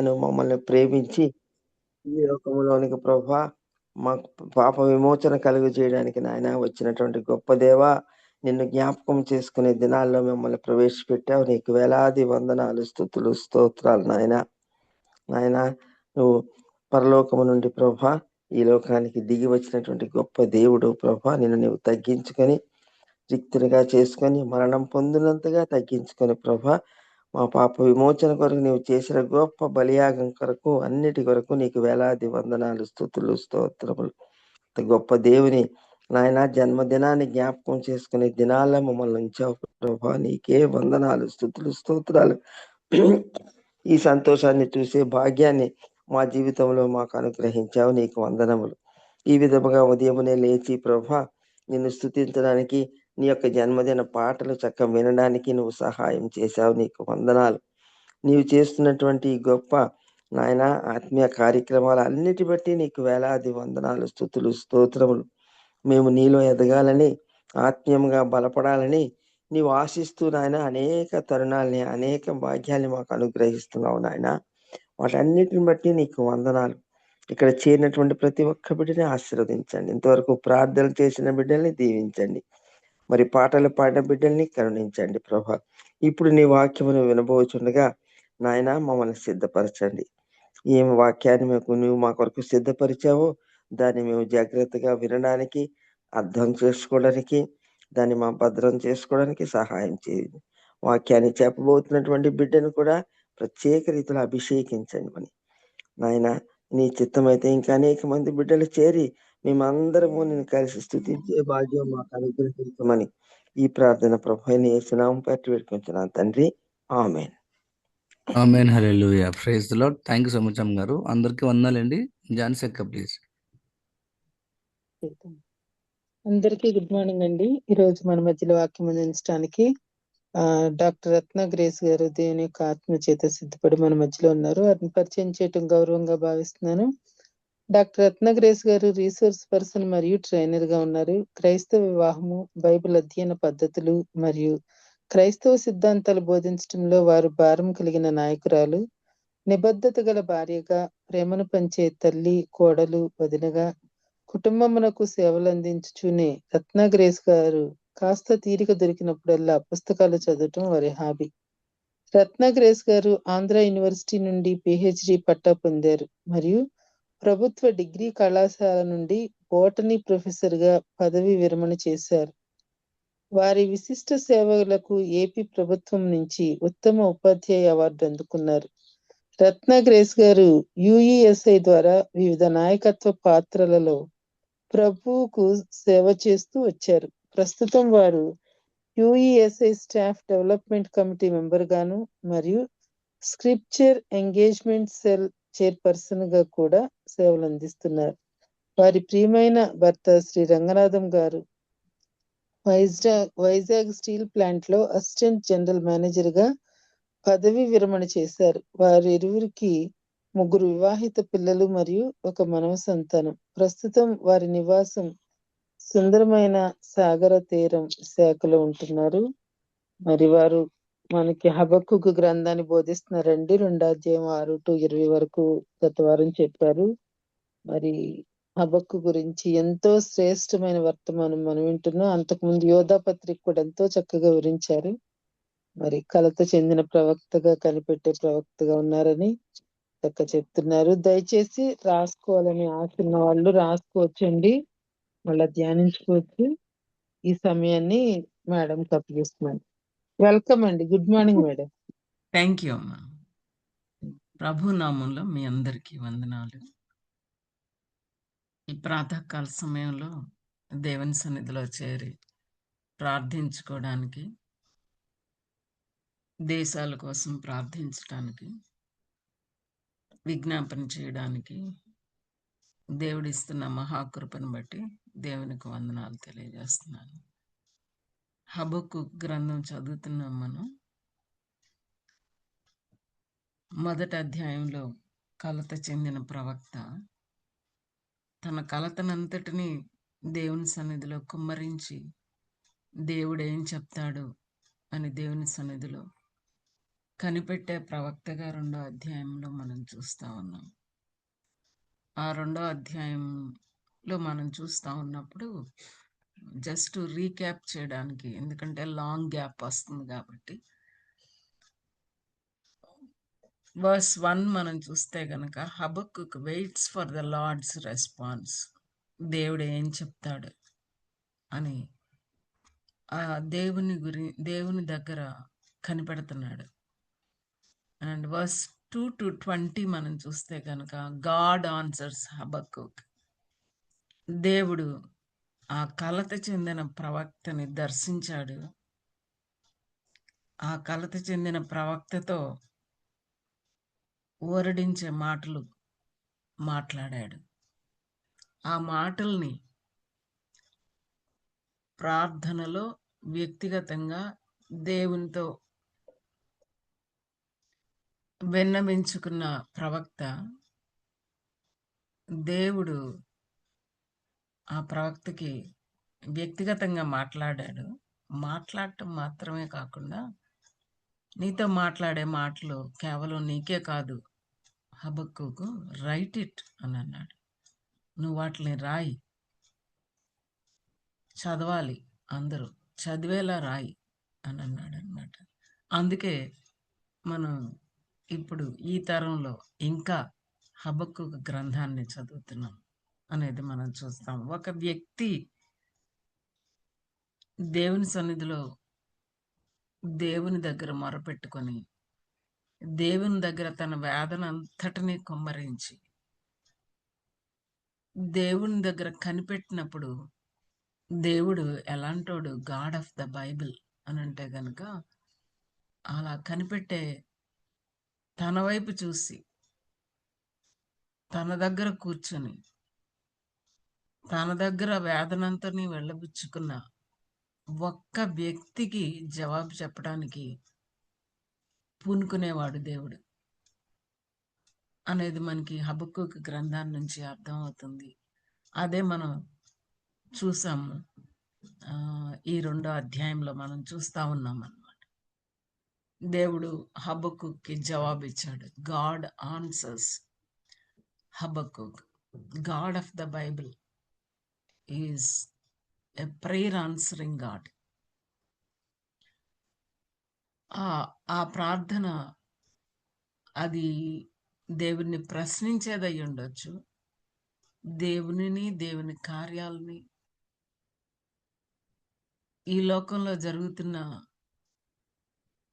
నువ్వు మమ్మల్ని ప్రేమించి ఈ లోకంలోనికి ప్రభా మాకు పాప విమోచన కలుగజేయడానికి నాయన వచ్చినటువంటి గొప్ప దేవా, నిన్ను జ్ఞాపకం చేసుకునే దినాల్లో మిమ్మల్ని ప్రవేశపెట్టావు. నీకు వేలాది వందనాలు, స్తుతులు, స్తోత్రాలు నాయన. నాయన నువ్వు పరలోకము నుండి ప్రభా ఈ లోకానికి దిగి వచ్చినటువంటి గొప్ప దేవుడు ప్రభా. నిన్ను నువ్వు తగ్గించుకొని రిక్తునిగా చేసుకొని మరణం పొందినంతగా తగ్గించుకొని ప్రభా, మా పాప విమోచన కొరకు నీవు చేసిన గొప్ప బలియాగం కొరకు అన్నిటి కొరకు నీకు వేలాది వందనాలు, స్తుతులు, స్తోత్రములు. గొప్ప దేవుని నాయన జన్మదినాన్ని జ్ఞాపకం చేసుకునే దినాల్లో మమ్మల్ని ఉంచావు ప్రభా. నీకే వందనాలు, స్తుతులు, స్తోత్రాలు. ఈ సంతోషాన్ని చూసే భాగ్యాన్ని మా జీవితంలో మాకు అనుగ్రహించావు. నీకు వందనములు. ఈ విధముగా ఉదయమునే లేచి ప్రభా నిన్ను స్తుతించడానికి, నీ యొక్క జన్మదిన పాటలు చక్కగా వినడానికి నువ్వు సహాయం చేశావు. నీకు వందనాలు. నీవు చేస్తున్నటువంటి ఈ గొప్ప నాయన ఆత్మీయ కార్యక్రమాలు అన్నిటి బట్టి నీకు వేలాది వందనాలు, స్తుతులు, స్తోత్రములు. మేము నీలో ఎదగాలని, ఆత్మీయంగా బలపడాలని నీవు ఆశిస్తూ నాయన అనేక తరుణాలని, అనేక భాగ్యాల్ని మాకు అనుగ్రహిస్తున్నావు నాయన. వాటన్నిటిని బట్టి నీకు వందనాలు. ఇక్కడ చేరినటువంటి ప్రతి ఒక్క బిడ్డని ఆశీర్వదించండి. ఇంతవరకు ప్రార్థనలు చేసిన బిడ్డల్ని దీవించండి. మరి పాటలు పాడిన బిడ్డల్ని కరుణించండి ప్రభా. ఇప్పుడు నీ వాక్యమును వినబోచుండగా నాయన మమ్మల్ని సిద్ధపరచండి. ఏం వాక్యాన్ని నువ్వు మా కొరకు సిద్ధపరిచావో దాన్ని మేము జాగ్రత్తగా వినడానికి, అర్థం చేసుకోవడానికి, దాన్ని మా భద్రం చేసుకోవడానికి సహాయం చేయండి. వాక్యాన్ని చెప్పబోతున్నటువంటి బిడ్డను కూడా ప్రత్యేక రీతిలో అభిషేకించండి అని నాయన. నీ చిత్తమైతే ఇంకా అనేక మంది బిడ్డలు చేరి మేమందరము నేను కలిసి స్తుతించే భాగ్యం మాకు అనుగ్రహించమని ఈ ప్రార్థన ప్రభువైన యేసునామం పెట్టి పెట్టుకుంటున్నాను తండ్రి. ఆమేన్. ఆమేన్. హల్లెలూయా. Praise the Lord. Thank you so much అమ్మ గారు. అందరికీ వందనాలండి. జాన్సీ అక్క ప్లీజ్. అందరికీ గుడ్ మార్నింగ్ అండి. ఈరోజు మన మధ్యలో వాక్యం అందించడానికి డాక్టర్ రత్న గ్రేస్ గారు దేవుని యొక్క ఆత్మ చేత సిద్ధపడి మన మధ్యలో ఉన్నారు. వారిని పరిచయం చేయటం గౌరవంగా భావిస్తున్నాను. డాక్టర్ రత్న గ్రేస్ గారు రీసోర్స్ పర్సన్ మరియు ట్రైనర్ గా ఉన్నారు. క్రైస్తవ వివాహము, బైబిల్ అధ్యయన పద్ధతులు మరియు క్రైస్తవ సిద్ధాంతాలు బోధించడంలో వారు భారం కలిగిన నాయకురాలు. నిబద్ధత గల భార్యగా, ప్రేమను పంచే తల్లి, కోడలు, వదినగా, కుటుంబమునకు సేవలు అందించుచునే రత్న గ్రేస్ గారు కాస్త తీరిక దొరికినప్పుడల్లా పుస్తకాలు చదవటం వారి హాబీ. రత్న గ్రేస్ గారు ఆంధ్ర యూనివర్సిటీ నుండి పిహెచ్డి పట్టా పొందారు మరియు ప్రభుత్వ డిగ్రీ కళాశాల నుండి బోటనీ ప్రొఫెసర్ గా పదవి విరమణ చేశారు. వారి విశిష్ట సేవలకు ఏపీ ప్రభుత్వం నుంచి ఉత్తమ ఉపాధ్యాయ అవార్డు అందుకున్నారు. రత్న గ్రేస్ గారు యుఈఎస్ఐ ద్వారా వివిధ నాయకత్వ పాత్రలలో ప్రభువుకు సేవ చేస్తూ వచ్చారు. ప్రస్తుతం వారు యుఈఎస్ఐ స్టాఫ్ డెవలప్మెంట్ కమిటీ మెంబర్ గాను మరియు స్క్రిప్చర్ ఎంగేజ్మెంట్ సెల్ చైర్పర్సన్ గా కూడా సేవలు అందిస్తున్నారు. వారి ప్రియమైన భర్త శ్రీ రంగనాథం గారు వైజాగ్ స్టీల్ ప్లాంట్ లో అసిస్టెంట్ జనరల్ మేనేజర్ గా పదవి విరమణ చేశారు. వారి ఇరువురికి 3 వివాహిత పిల్లలు మరియు ఒక మనవ సంతానం. ప్రస్తుతం వారి నివాసం సుందరమైన సాగర తీరం శాఖలో ఉంటున్నారు. మరి వారు మనకి హబక్కుకు గ్రంథాన్ని బోధిస్తున్నారండి. 2వ అధ్యాయం 6 to 20 వరకు గత వారం చెప్పారు. మరి హబక్కు గురించి ఎంతో శ్రేష్టమైన వర్తమానం మనం వింటున్నాం. అంతకుముందు యోధా పత్రిక కూడా ఎంతో చక్కగా వివరించారు. మరి కలత చెందిన ప్రవక్తగా, కనిపెట్టే ప్రవక్తగా ఉన్నారని చక్కగా చెప్తున్నారు. దయచేసి రాసుకోవాలని ఆశ ఉన్న వాళ్ళు రాసుకోవచ్చండి, మళ్ళీ ధ్యానించుకోవచ్చు. ఈ సమయాన్ని మేడంకి అప్పగిస్తున్నాను. వెల్కమ్ అండి. Good morning madam. Thank you అమ్మా. ప్రభు నామంలో మీ అందరికీ వందనాలు. ఈ ప్రాతకాల సమయంలో దేవుని సన్నిధిలో చేరి ప్రార్థించుకోవడానికి, దేశాల కోసం ప్రార్థించడానికి, విజ్ఞాపన చేయడానికి దేవుడిస్తున్న మహాకృపను బట్టి దేవునికి వందనాలు తెలియజేస్తున్నాను. హబక్కు గ్రంథం చదువుతున్నాం మనం. మొదటి అధ్యాయంలో కలత చెందిన ప్రవక్త తన కలతనంతటిని దేవుని సన్నిధిలో కుమ్మరించి దేవుడు ఏం చెప్తాడు అని దేవుని సన్నిధిలో కనిపెట్టే ప్రవక్తగా 2వ అధ్యాయంలో మనం చూస్తా ఉన్నాం. ఆ 2వ అధ్యాయంలో మనం చూస్తా ఉన్నప్పుడు జస్ట్ రీక్యాప్ చేయడానికి, ఎందుకంటే లాంగ్ గ్యాప్ వస్తుంది కాబట్టి, వర్స్ 1 మనం చూస్తే గనక Habakkuk waits for the Lord's response. దేవుడు ఏం చెప్తాడు అని దేవుని దగ్గర కనిపెడుతున్నాడు. అండ్ వర్స్ 2 to 20 మనం చూస్తే కనుక గాడ్ ఆన్సర్స్ హబక్కుక్. దేవుడు ఆ కలత చెందిన ప్రవక్తని దర్శించాడు. ఆ కలత చెందిన ప్రవక్తతో ఊరడించే మాటలు మాట్లాడాడు. ఆ మాటల్ని ప్రార్థనలో వ్యక్తిగతంగా దేవునితో విన్నవించుకున్న ప్రవక్త, దేవుడు ఆ ప్రవక్తకి వ్యక్తిగతంగా మాట్లాడాడు. మాట్లాడటం మాత్రమే కాకుండా, నీతో మాట్లాడే మాటలు కేవలం నీకే కాదు హబక్కుకు, రైట్ ఇట్ అని అన్నాడు. నువ్వు వాటిని రాయి, చదవాలి, అందరూ చదివేలా రాయి అని అన్నాడు అనమాట. అందుకే మనం ఇప్పుడు ఈ తరంలో ఇంకా హబక్కుకు గ్రంథాన్ని చదువుతున్నాం అనేది మనం చూస్తాం. ఒక వ్యక్తి దేవుని సన్నిధిలో దేవుని దగ్గర మొరపెట్టుకొని, దేవుని దగ్గర తన వేదన అంతటినీ కుమ్మరించి, దేవుని దగ్గర కనిపెట్టినప్పుడు, దేవుడు ఎలాంటోడు, గాడ్ ఆఫ్ ద బైబిల్ అని అంటే గనక, అలా కనిపెట్టే తన వైపు చూసి తన దగ్గర కూర్చొని తన దగ్గర వేదనంతని వెళ్ళబుచ్చుకున్న ఒక్క వ్యక్తికి జవాబు చెప్పడానికి పూనుకునేవాడు దేవుడు అనేది మనకి హబక్కుకు గ్రంథాన్ని నుంచి అర్థమవుతుంది. అదే మనం చూసాము. ఈ 2వ అధ్యాయంలో మనం చూస్తా ఉన్నాం అన్నమాట. దేవుడు హబక్కుకి జవాబు ఇచ్చాడు. God answers Habakkuk. God of the Bible is a prayer answering God. ఆ ప్రార్థన అది దేవుణ్ణి ప్రశ్నించేదై ఉండొచ్చు, దేవునిని, దేవుని కార్యాలని, ఈ లోకంలో జరుగుతున్న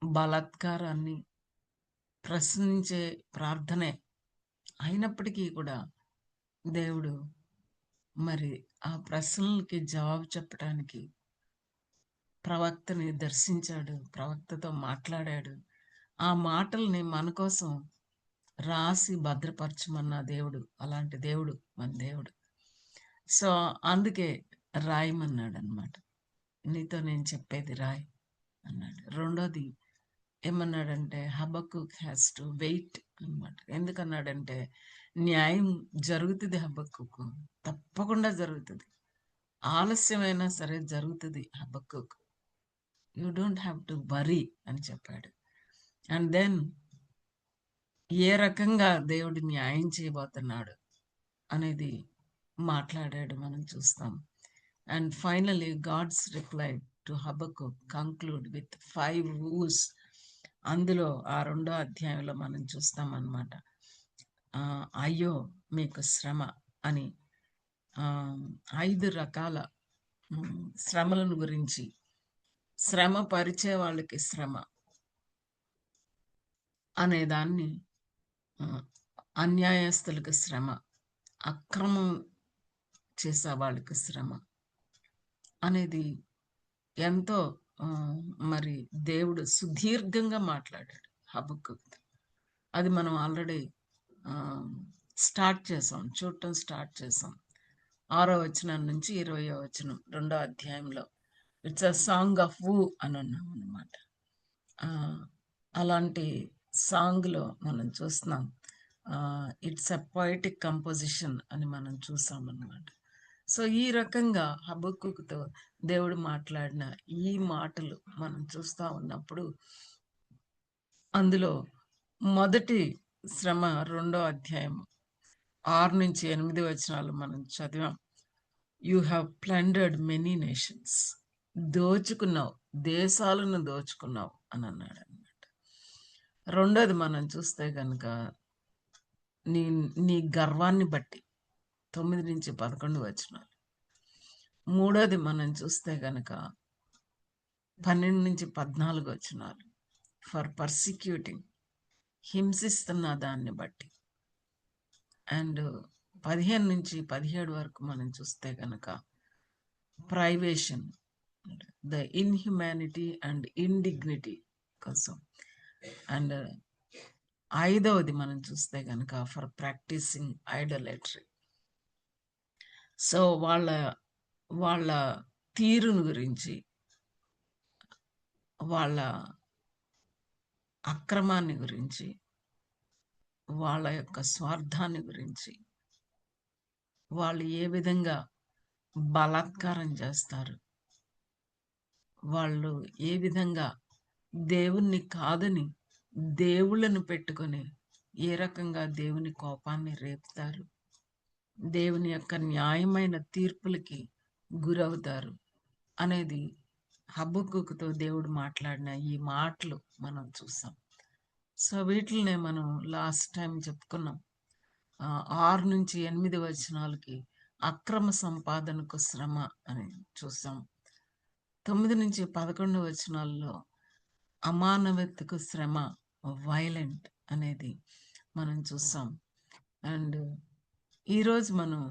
బలాత్కారాన్ని ప్రశ్నించే ప్రార్థనే అయినప్పటికీ కూడా దేవుడు మరి ఆ ప్రశ్నలకి జవాబు చెప్పడానికి ప్రవక్తని దర్శించాడు, ప్రవక్తతో మాట్లాడాడు. ఆ మాటల్ని మన కోసం రాసి భద్రపరచమన్న దేవుడు, అలాంటి దేవుడు మన దేవుడు. సో అందుకే రాయమన్నాడు అనమాట. నీతో నేను చెప్పేది రాయి అన్నాడు. రెండోది ఏమన్నాడంటే హబక్కుక్ హ్యాస్ టు వెయిట్ అనమాట. ఎందుకన్నాడంటే న్యాయం జరుగుతుంది, హబక్కుకు తప్పకుండా జరుగుతుంది, ఆలస్యమైనా సరే జరుగుతుంది Habakkuk. You don't have to worry అని చెప్పాడు. అండ్ దెన్ ఏ రకంగా దేవుడు న్యాయం చేయబోతున్నాడు అనేది మాట్లాడాడు, మనం చూస్తాం. And finally God's reply to Habakkuk conclude with 5 woes. అందులో ఆ 2వ అధ్యాయంలో మనం చూస్తాం అన్నమాట. అయ్యో మీకు శ్రమ అని 5 రకాల శ్రమలను గురించి, శ్రమ పరిచే వాళ్ళకి శ్రమ అనేదాన్ని, అన్యాయస్తులకు శ్రమ, అక్రమం చేసే వాళ్ళకి శ్రమ అనేది ఎంతో మరి దేవుడు సుదీర్ఘంగా మాట్లాడాడు హబక్కుక్. అది మనం ఆల్రెడీ చూడటం స్టార్ట్ చేసాం. 6వ వచనం నుంచి 20వ వచనం 2వ అధ్యాయంలో ఇట్స్ అ సాంగ్ ఆఫ్ వూ అని అన్నాం అనమాట. అలాంటి సాంగ్లో మనం చూస్తున్నాం. ఇట్స్ అ పొయిటిక్ కంపోజిషన్ అని మనం చూసాం అన్నమాట. సో ఈ రకంగా హబక్కుకుతో దేవుడు మాట్లాడిన ఈ మాటలు మనం చూస్తూ ఉన్నప్పుడు అందులో మొదటి శ్రమ 2వ అధ్యాయం 6-8 వచనాలు మనం చదివాం. You have plundered many nations. దోచుకున్నావు, దేశాలను దోచుకున్నావు అని అన్నాడు అనమాట. రెండోది మనం చూస్తే కనుక నీ నీ గర్వాన్ని బట్టి 9-11 వచనాలు. మూడోది మనం చూస్తే కనుక 12-14 వచనాలు. ఫర్ పర్సిక్యూటింగ్, హింసిస్తున్న దాన్ని బట్టి. అండ్ 15-17 వరకు మనం చూస్తే కనుక ప్రైవేషన్, ద ఇన్హ్యుమానిటీ అండ్ ఇండిగ్నిటీ కోసం. అండ్ 5వది మనం చూస్తే కనుక ఫర్ ప్రాక్టీసింగ్ ఐడోలేటరీ. సో వాళ్ళ తీరును గురించి, వాళ్ళ అక్రమాన్ని గురించి, వాళ్ళ యొక్క స్వార్థాన్ని గురించి, వాళ్ళు ఏ విధంగా బలాత్కారం చేస్తారు, వాళ్ళు ఏ విధంగా దేవుణ్ణి కాదని దేవుళ్ళను పెట్టుకొని ఏ రకంగా దేవుని కోపాన్ని రేపుతారు, దేవుని యొక్క న్యాయమైన తీర్పులకి గురవుతారు అనేది హబక్కూకుతో దేవుడు మాట్లాడిన ఈ మాటలు మనం చూసాం. సో వీటినే మనం లాస్ట్ టైం చెప్పుకున్నాం. 6-8 వచనాలకి అక్రమ సంపాదనకు శ్రమ అని చూసాం. 9-11 వచనాల్లో అమానవతకు శ్రమ, వైలెంట్ అనేది మనం చూసాం. అండ్ ఈరోజు మనం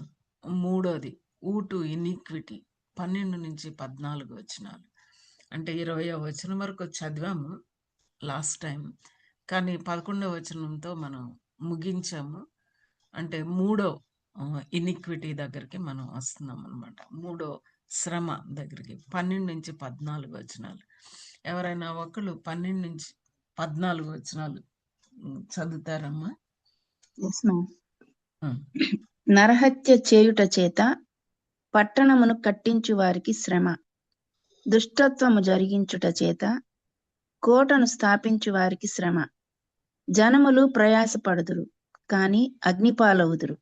మూడోది ఊటు ఇనిక్విటీ 12-14 వచనాలు. అంటే 20వ వచనం వరకు చదివాము లాస్ట్ టైం, కానీ 11వ వచనంతో మనం ముగించాము. అంటే మూడో ఇనిక్విటీ దగ్గరికి మనం వస్తున్నాం అనమాట. మూడో శ్రమ దగ్గరికి 12-14 వచనాలు. ఎవరైనా ఒకళ్ళు 12-14 వచనాలు చదువుతారమ్మా? Yes ma'am. నరహత్య చేయుట చేత పట్టణమును కట్టించు వారికి శ్రమ, దుష్టత్వము జరిగించుట చేత కోటను స్థాపించు వారికి శ్రమ. జనములు ప్రయాసపడుదురు, కాని అగ్నిపాలవుదురు.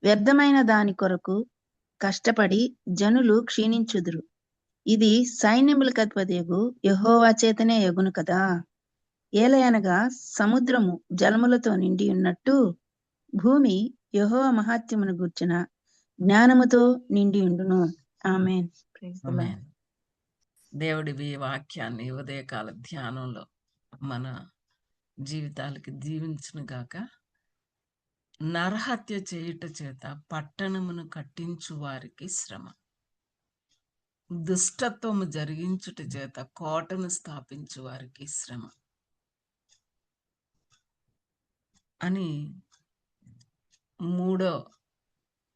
వ్యర్థమైన దాని కొరకు కష్టపడి జనులు క్షీణించుదురు. ఇది సైన్యములకు అధిపతియగు యెహోవా చేతనే యగును కదా. ఏలయనగా సముద్రము జలములతో నిండి ఉన్నట్టు భూమి యెహోవా మహాత్మ్యమును గూర్చిన జ్ఞానముతో నిండి ఉండును. ఆమేన్. Praise the Lord. దేవుడి వాక్యాన్ని ఉదయకాల ధ్యానంలో మన జీవితాలకి దీవించును గాక. నరహత్య చేయుట చేత పట్టణమును కట్టించు వారికి శ్రమ, దుష్టత్వము జరిగించుట చేత కోటను స్థాపించు వారికి శ్రమ అని మూడో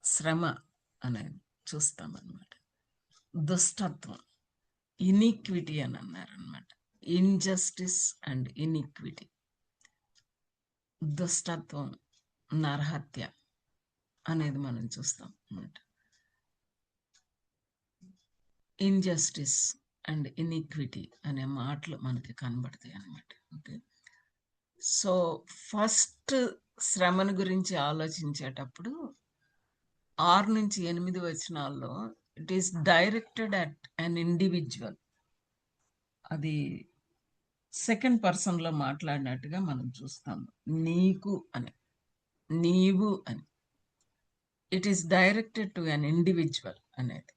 శ్రమ అనేది చూస్తామన్నమాట. దుష్టత్వం, ఇనిక్విటీ అని అన్నారనమాట. Injustice and iniquity. దుష్టత్వం, నరహత్య అనేది మనం చూస్తాం అన్నమాట. ఇన్జస్టిస్ అండ్ ఇనిక్విటీ అనే మాటలు మనకి కనబడతాయి అన్నమాట. ఓకే, సో ఫస్ట్ శ్రమను గురించి ఆలోచించేటప్పుడు 6-8 వచనాల్లో it is directed at an individual. అది సెకండ్ పర్సన్లో మాట్లాడినట్టుగా మనం చూస్తాము. నీకు అని, నీవు అని. It is directed to an individual అనేది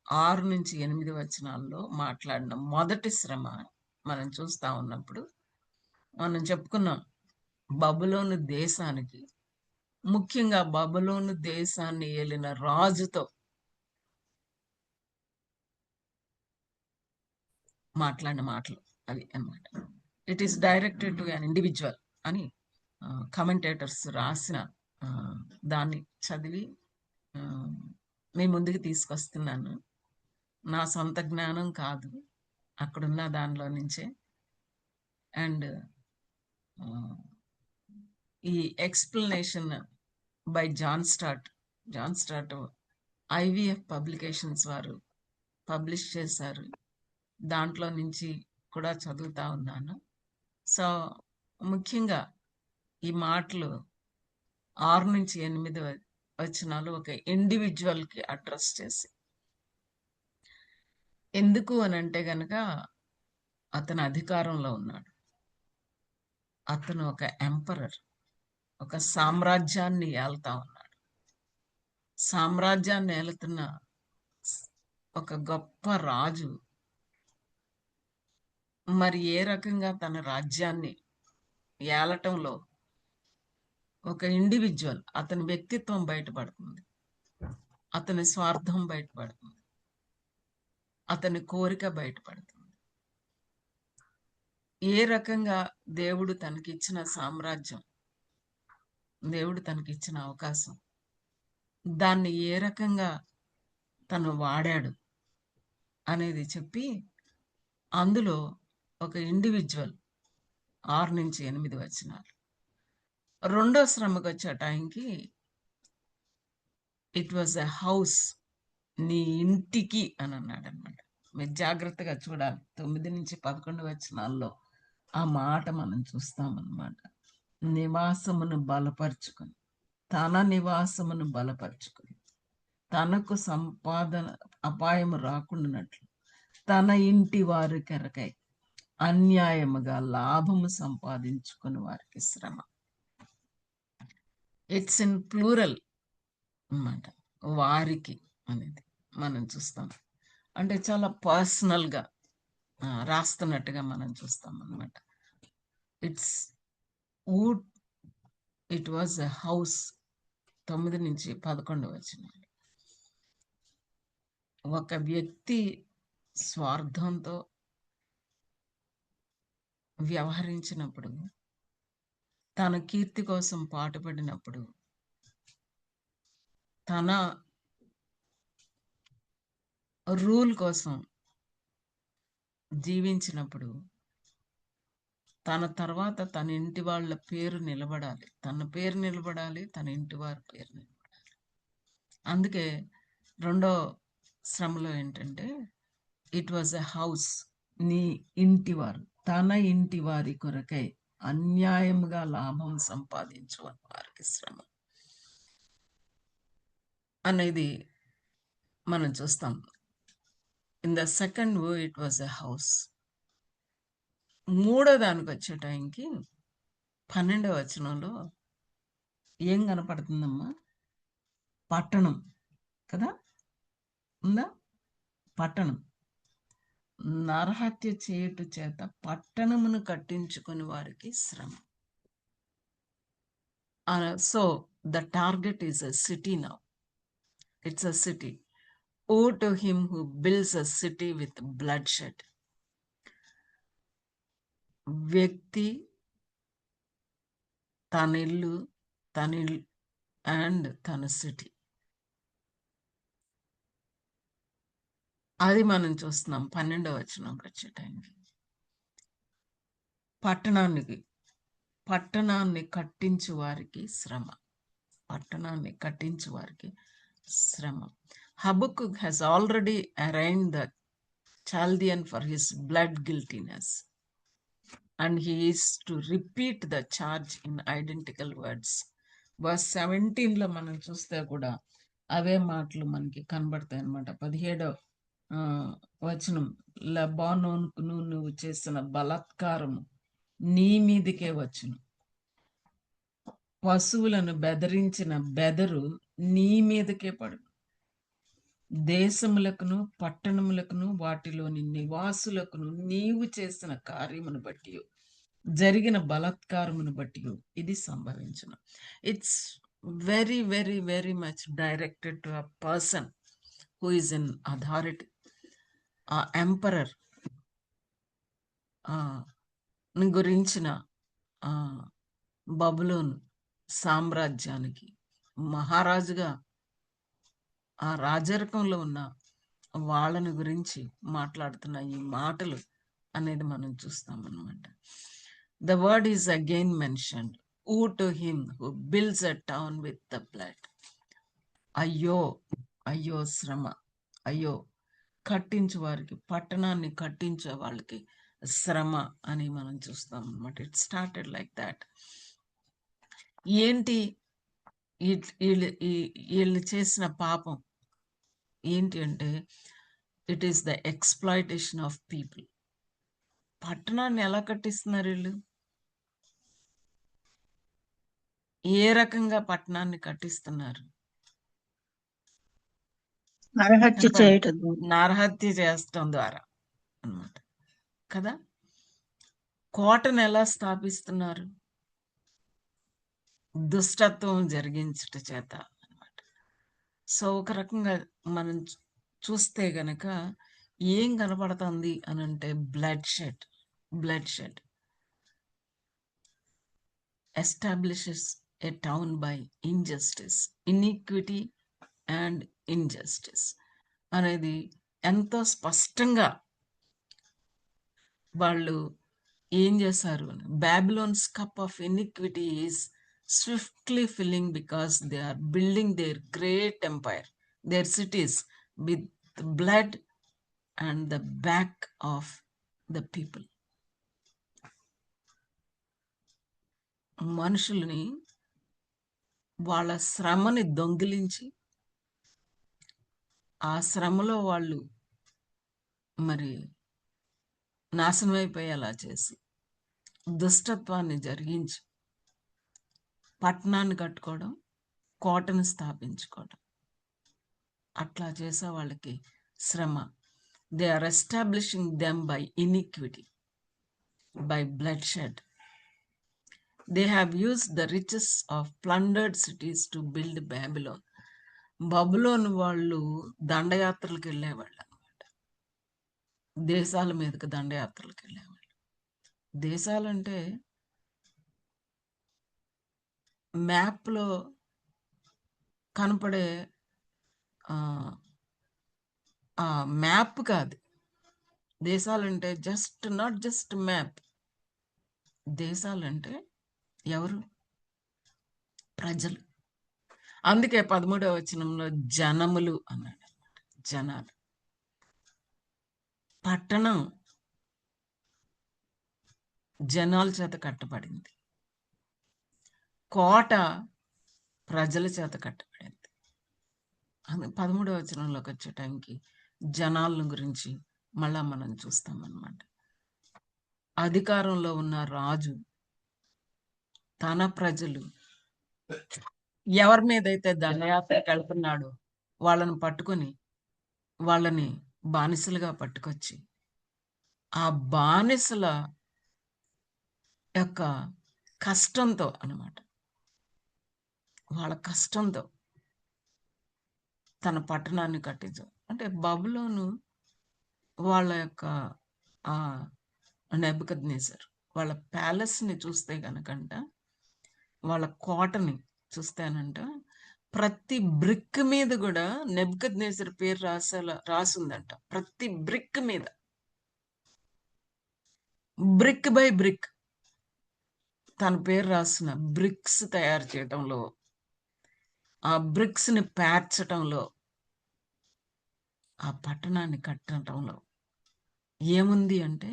6-8 వచనాల్లో మాట్లాడిన మొదటి శ్రమ మనం చూస్తా ఉన్నప్పుడు మనం చెప్పుకున్నాం, బబులోను దేశానికి, ముఖ్యంగా బబులోను దేశాన్ని ఏలిన రాజుతో మాట్లాడిన మాటలు అవి అన్నమాట. It is directed to an individual అని కమెంటేటర్స్ రాసిన దాన్ని చదివి మీ ముందుకు తీసుకొస్తున్నాను. నా సొంత జ్ఞానం కాదు, అక్కడున్న దానిలో నుంచే. అండ్ ఈ explanation by John Stott IVF publications వారు పబ్లిష్ చేశారు. దాంట్లో నుంచి కూడా చదువుతా ఉన్నాను. సో ముఖ్యంగా ఈ మాటలు 6-8 వచనాలు ఒక ఇండివిజువల్కి అడ్రస్ చేసి, ఎందుకు అని అంటే గనక అతను అధికారంలో ఉన్నాడు. అతను ఒక ఎంపరర్, ఒక సామ్రాజ్యాన్ని ఏళ్తా ఉన్నాడు. సామ్రాజ్యాన్ని ఏలుతున్న ఒక గొప్ప రాజు మరి ఏ రకంగా తన రాజ్యాన్ని ఏలటంలో ఒక ఇండివిజువల్ అతని వ్యక్తిత్వం బయటపడుతుంది, అతని స్వార్థం బయటపడుతుంది, అతని కోరిక బయటపడుతుంది. ఏ రకంగా దేవుడు తనకిచ్చిన సామ్రాజ్యం, దేవుడు తనకిచ్చిన అవకాశం, దాన్ని ఏ రకంగా తను వాడాడు అనేది చెప్పి, అందులో ఒక ఇండివిజువల్ 6-8 వచనాలు. రెండో శ్రమకు వచ్చే టైంకి ఇట్ వాజ్ ఎ హౌస్, నీ ఇంటికి అని అన్నాడు అనమాట. మీరు జాగ్రత్తగా చూడాలి. 9-11 వచనాల్లో ఆ మాట మనం చూస్తామన్నమాట. నివాసమును బలపరుచుకొని, తన నివాసమును బలపరుచుకొని, తనకు సంపాదన అపాయము రాకుండానట్లు తన ఇంటి వారి కొరకై అన్యాయముగా లాభము సంపాదించుకుని వారికి శ్రమ. ఇట్స్ ఇన్ ప్లూరల్ అన్నమాట. వారికి అనేది మనం చూస్తాం. అంటే చాలా పర్సనల్గా రాస్తున్నట్టుగా మనం చూస్తాం అన్నమాట. It was a house. 9-11 వచనాలు. ఒక వ్యక్తి స్వార్థంతో వ్యవహరించినప్పుడు, తన కీర్తి కోసం పాటుపడినప్పుడు, తన రూల్ కోసం జీవించినప్పుడు, తన తర్వాత తన ఇంటి వాళ్ళ పేరు నిలబడాలి, తన పేరు నిలబడాలి, తన ఇంటి వారి పేరు నిలబడాలి. అందుకే రెండో శ్రమలో ఏంటంటే ఇట్ వాజ్ ఎ హౌస్, నీ ఇంటివారు, తన ఇంటి వారి కొరకై అన్యాయముగా లాభం సంపాదించు వారికి శ్రమ అనేది మనం చూస్తాం. In the second word it was a house. మూడో దానికి వచ్చే టైంకి 12వ వచనంలో ఏం కనపడుతుందమ్మా? పట్టణం కదా, ఉందా? పట్టణం. నరహత్య చేయుట చేత పట్టణమును కట్టించుకుని వారికి శ్రమ. So the target is a city now. It's a city. Woe to him who builds a city with bloodshed. వ్యక్తి, తన ఇల్లు అండ్ తన సిటీ, అది మనం చూస్తున్నాం 12వ వచనంకి వచ్చే టైంకి. పట్టణాన్ని కట్టించు వారికి శ్రమ. పట్టణాన్ని కట్టించు వారికి శ్రమ. Habakkuk has already arraigned the Chaldean for his blood guiltiness, and he is to repeat the charge in identical words. Verse 17లో మనం చూస్తే కూడా అవే మాటలు మనకి కనబడతాయి అన్నమాట. 17వ వచనం, లెబానోనుకును నువ్వు చేసిన బలాత్కారము నీ మీదికే వచ్చును, పశువులను బెదిరించిన బెదరు నీ మీదకే పడు, దేశములకును పట్టణములకును వాటిలోని నివాసులకును నీవు చేసిన కార్యమును బట్టి, జరిగిన బలాత్కారమును బట్టి ఇది సంభవించును. It's very very very much directed to a person who is in authority. ఆ ఎంపరర్ గురించిన బబులోన్ సామ్రాజ్యానికి మహారాజుగా ఆ రాజరికంలో ఉన్న వాళ్ళని గురించి మాట్లాడుతున్న ఈ మాటలు అనేది మనం చూస్తామన్నమాట. The word is again mentioned, woe to him who builds a town with the blood. అయ్యో అయ్యో శ్రమ, అయ్యో కట్టించు వారికి, పట్టణాన్ని కట్టించే వాళ్ళకి శ్రమ అని మనం చూస్తాం అన్నమాట. It started like that. ఏంటి వీళ్ళు చేసిన పాపం ఏంటి అంటే, it is the exploitation of people. పట్టణాన్ని ఎలా కట్టిస్తున్నారు వీళ్ళు? ఏ రకంగా పట్టణాన్ని కట్టిస్తున్నారు? నరహత్య చెప్పండి. చేయటం. నరహత్య చేస్తడం ద్వారా అన్నమాట కదా. కోటను ఎలా స్థాపిస్తున్నారు? దుష్టత్వం జరిగించుట చేత అన్నమాట. సో ఒక రకంగా మనం చూస్తే గనక ఏం కనపడుతుంది అని అంటే, blood shed establishes a town by injustice, iniquity and injustice అనేది ఎంతో స్పష్టంగా వాళ్ళు ఏం చేశారు. Babylon's cup of iniquity is swiftly filling because they are building their great empire, their cities with blood and the back of the people. మనుషుల్ని వాళ్ళ శ్రమని దొంగిలించి, ఆ శ్రమలో వాళ్ళు మరి నాశనం అయిపోయేలా చేసి, దుష్టత్వాన్ని జరిగించి పట్టణాన్ని కట్టుకోవడం, కోటను స్థాపించుకోవడం, అట్లా చేసే వాళ్ళకి శ్రమ. They are establishing them by iniquity, by bloodshed. They have used the riches of plundered cities to build Babylon. బబులోను వాళ్ళు దండయాత్రలకు వెళ్ళేవాళ్ళు అనమాట. దేశాల మీదకి దండయాత్రలకు వెళ్ళేవాళ్ళు. దేశాలంటే మ్యాప్లో కనపడే ఆ మ్యాప్ కాదు. దేశాలంటే నాట్ జస్ట్ మ్యాప్. దేశాలంటే ఎవరు? ప్రజలు. అందుకే 13వ వచనంలో జనములు అన్నాడు అనమాట. జనాలు. పట్టణం జనాల చేత కట్టబడింది, కోట ప్రజల చేత కట్టబడింది. 13వ వచనంలోకి వచ్చే టైంకి జనాలను గురించి మళ్ళా మనం చూస్తామన్నమాట. అధికారంలో ఉన్న రాజు తన ప్రజలు ఎవరి మీదైతే దండయాత్రకు వెళ్తున్నాడో వాళ్ళని పట్టుకొని, వాళ్ళని బానిసలుగా పట్టుకొచ్చి, ఆ బానిసల యొక్క కష్టంతో అన్నమాట, వాళ్ళ కష్టంతో తన పట్టణాన్ని కట్టించు. అంటే బబులోను వాళ్ళ యొక్క ఆ నెబుకద్నెజర్ వాళ్ళ ప్యాలెస్ని చూస్తే గనకంట, వాళ్ళ కోటని చూస్తేనంట, ప్రతి బ్రిక్ మీద కూడా నెబుకద్నెజర్ పేరు రాసిందంట. ప్రతి బ్రిక్ మీద, బ్రిక్ బై బ్రిక్ తన పేరు రాసిన బ్రిక్స్ తయారు చేయటంలో, ఆ బ్రిక్స్ ని పేర్చటంలో, ఆ పట్టణాన్ని కట్టడంలో ఏముంది అంటే,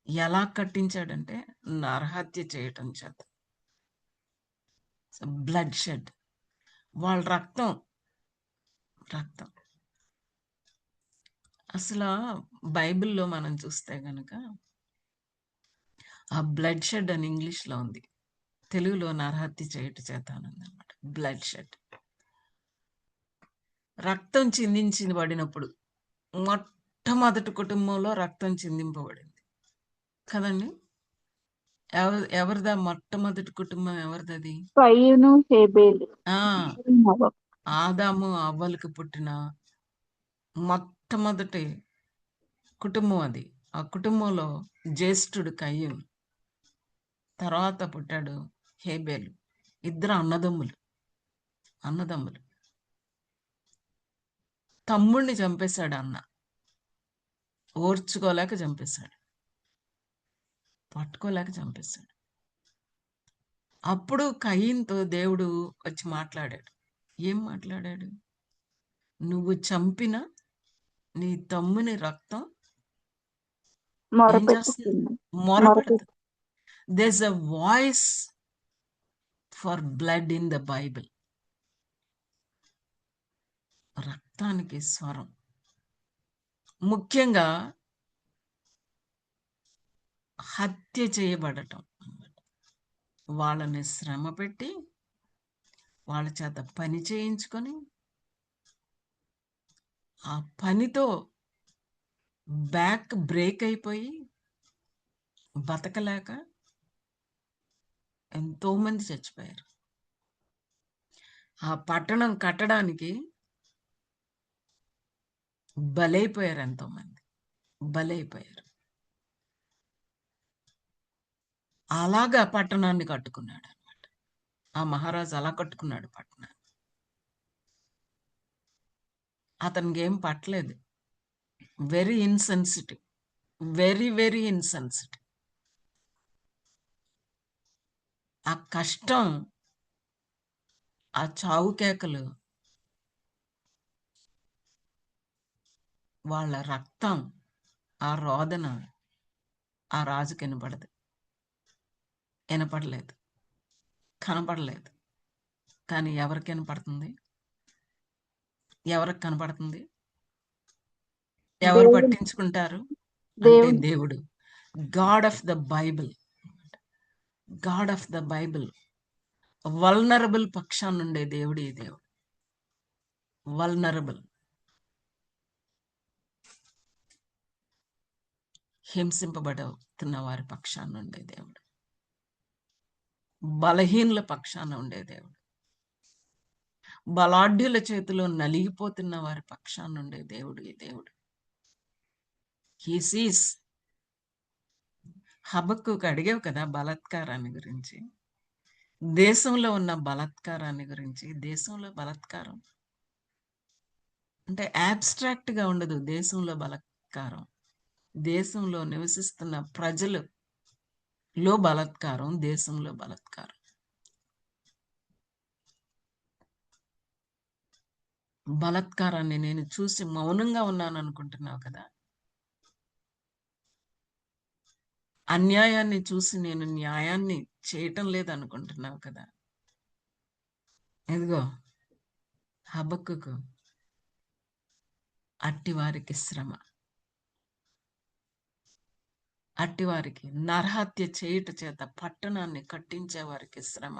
ఎలా కట్టించాడంటే నరహత్య చేయటం చేత. బ్లడ్ షెడ్, వాళ్ళ రక్తం అసలు బైబిల్లో మనం చూస్తే గనక ఆ బ్లడ్ షెడ్ అని ఇంగ్లీష్లో ఉంది, తెలుగులో నరహత్య చేయట చేత అనమాట. బ్లడ్ షెడ్, రక్తం చిందించబడినప్పుడు మొట్టమొదటి కుటుంబంలో రక్తం చిందింపబడింది కదండి. ఎవరిదా మొట్టమొదటి కుటుంబం? ఎవరిదది? కయీను, హేబేలు. ఆదాము అవ్వలకు పుట్టిన మొట్టమొదటి కుటుంబం అది. ఆ కుటుంబంలో జ్యేష్ఠుడు కయ్యూను, తర్వాత పుట్టాడు హేబేలు. ఇద్దరు అన్నదమ్ములు. తమ్ముడిని చంపేశాడు అన్న, ఓర్చుకోలేక చంపేశాడు, పట్టుకోలేక చంపేశాడు. అప్పుడు కయీన్తో దేవుడు వచ్చి మాట్లాడాడు. ఏం మాట్లాడాడు? నువ్వు చంపిన నీ తమ్ముని రక్తం ఏం చేస్తుంది? మొరపెడుతుంది. There's a voice for blood in the Bible. రక్తానికి స్వరం. ముఖ్యంగా హత్య చేయబడటం. వాళ్ళని శ్రమ పెట్టి వాళ్ళ చేత పని చేయించుకొని ఆ పనితో బ్యాక్ బ్రేక్ అయిపోయి బతకలేక ఎంతో మంది చచ్చిపోయారు. ఆ పట్టణం కట్టడానికి బలైపోయారు, ఎంతో మంది బలైపోయారు. అలాగా పట్టణాన్ని కట్టుకున్నాడు అనమాట. ఆ మహారాజు అలా కట్టుకున్నాడు పట్టణాన్ని. అతనికి ఏం పట్టలేదు. Very insensitive, very very insensitive. ఆ కష్టం, ఆ చావు కేకలు, వాళ్ళ రక్తం, ఆ రోదన ఆ రాజుకి వినపడలేదు, కనపడలేదు. కానీ ఎవరికి వినపడుతుంది? ఎవరికి కనపడుతుంది? ఎవరు దేవుడు పట్టించుకుంటారు అంటే దేవుడు దేవుడు. God of the Bible, God of the Bible. Vulnerable పక్షాన్ని ఉండే దేవుడు ఈ దేవుడు. వల్నరబుల్, హింసింపబడుతున్న వారి పక్షాన్ని ఉండే దేవుడు, బలహీనుల పక్షాన ఉండే దేవుడు, బలాఢ్యుల చేతిలో నలిగిపోతున్న వారి పక్షాన ఉండే దేవుడు ఈ దేవుడు. He sees. హబక్కుకు అడిగావు కదా బలాత్కారాన్ని గురించి, దేశంలో ఉన్న బలాత్కారాన్ని గురించి. దేశంలో బలాత్కారం అంటే abstract గా ఉండదు. దేశంలో బలాత్కారం, దేశంలో నివసిస్తున్న ప్రజలలో బలాత్కారం, దేశంలో బలాత్కారం. బలాత్కారాన్ని నేను చూసి మౌనంగా ఉన్నాను అనుకుంటున్నావు కదా. అన్యాయాన్ని చూసి నేను న్యాయాన్ని చేయటం లేదు అనుకుంటున్నావు కదా. ఎదిగో హబక్కుకు అట్టివారికి శ్రమ, అట్టివారికి నరహత్య చేయుట చేత పట్టణాన్ని కట్టించే వారికి శ్రమ,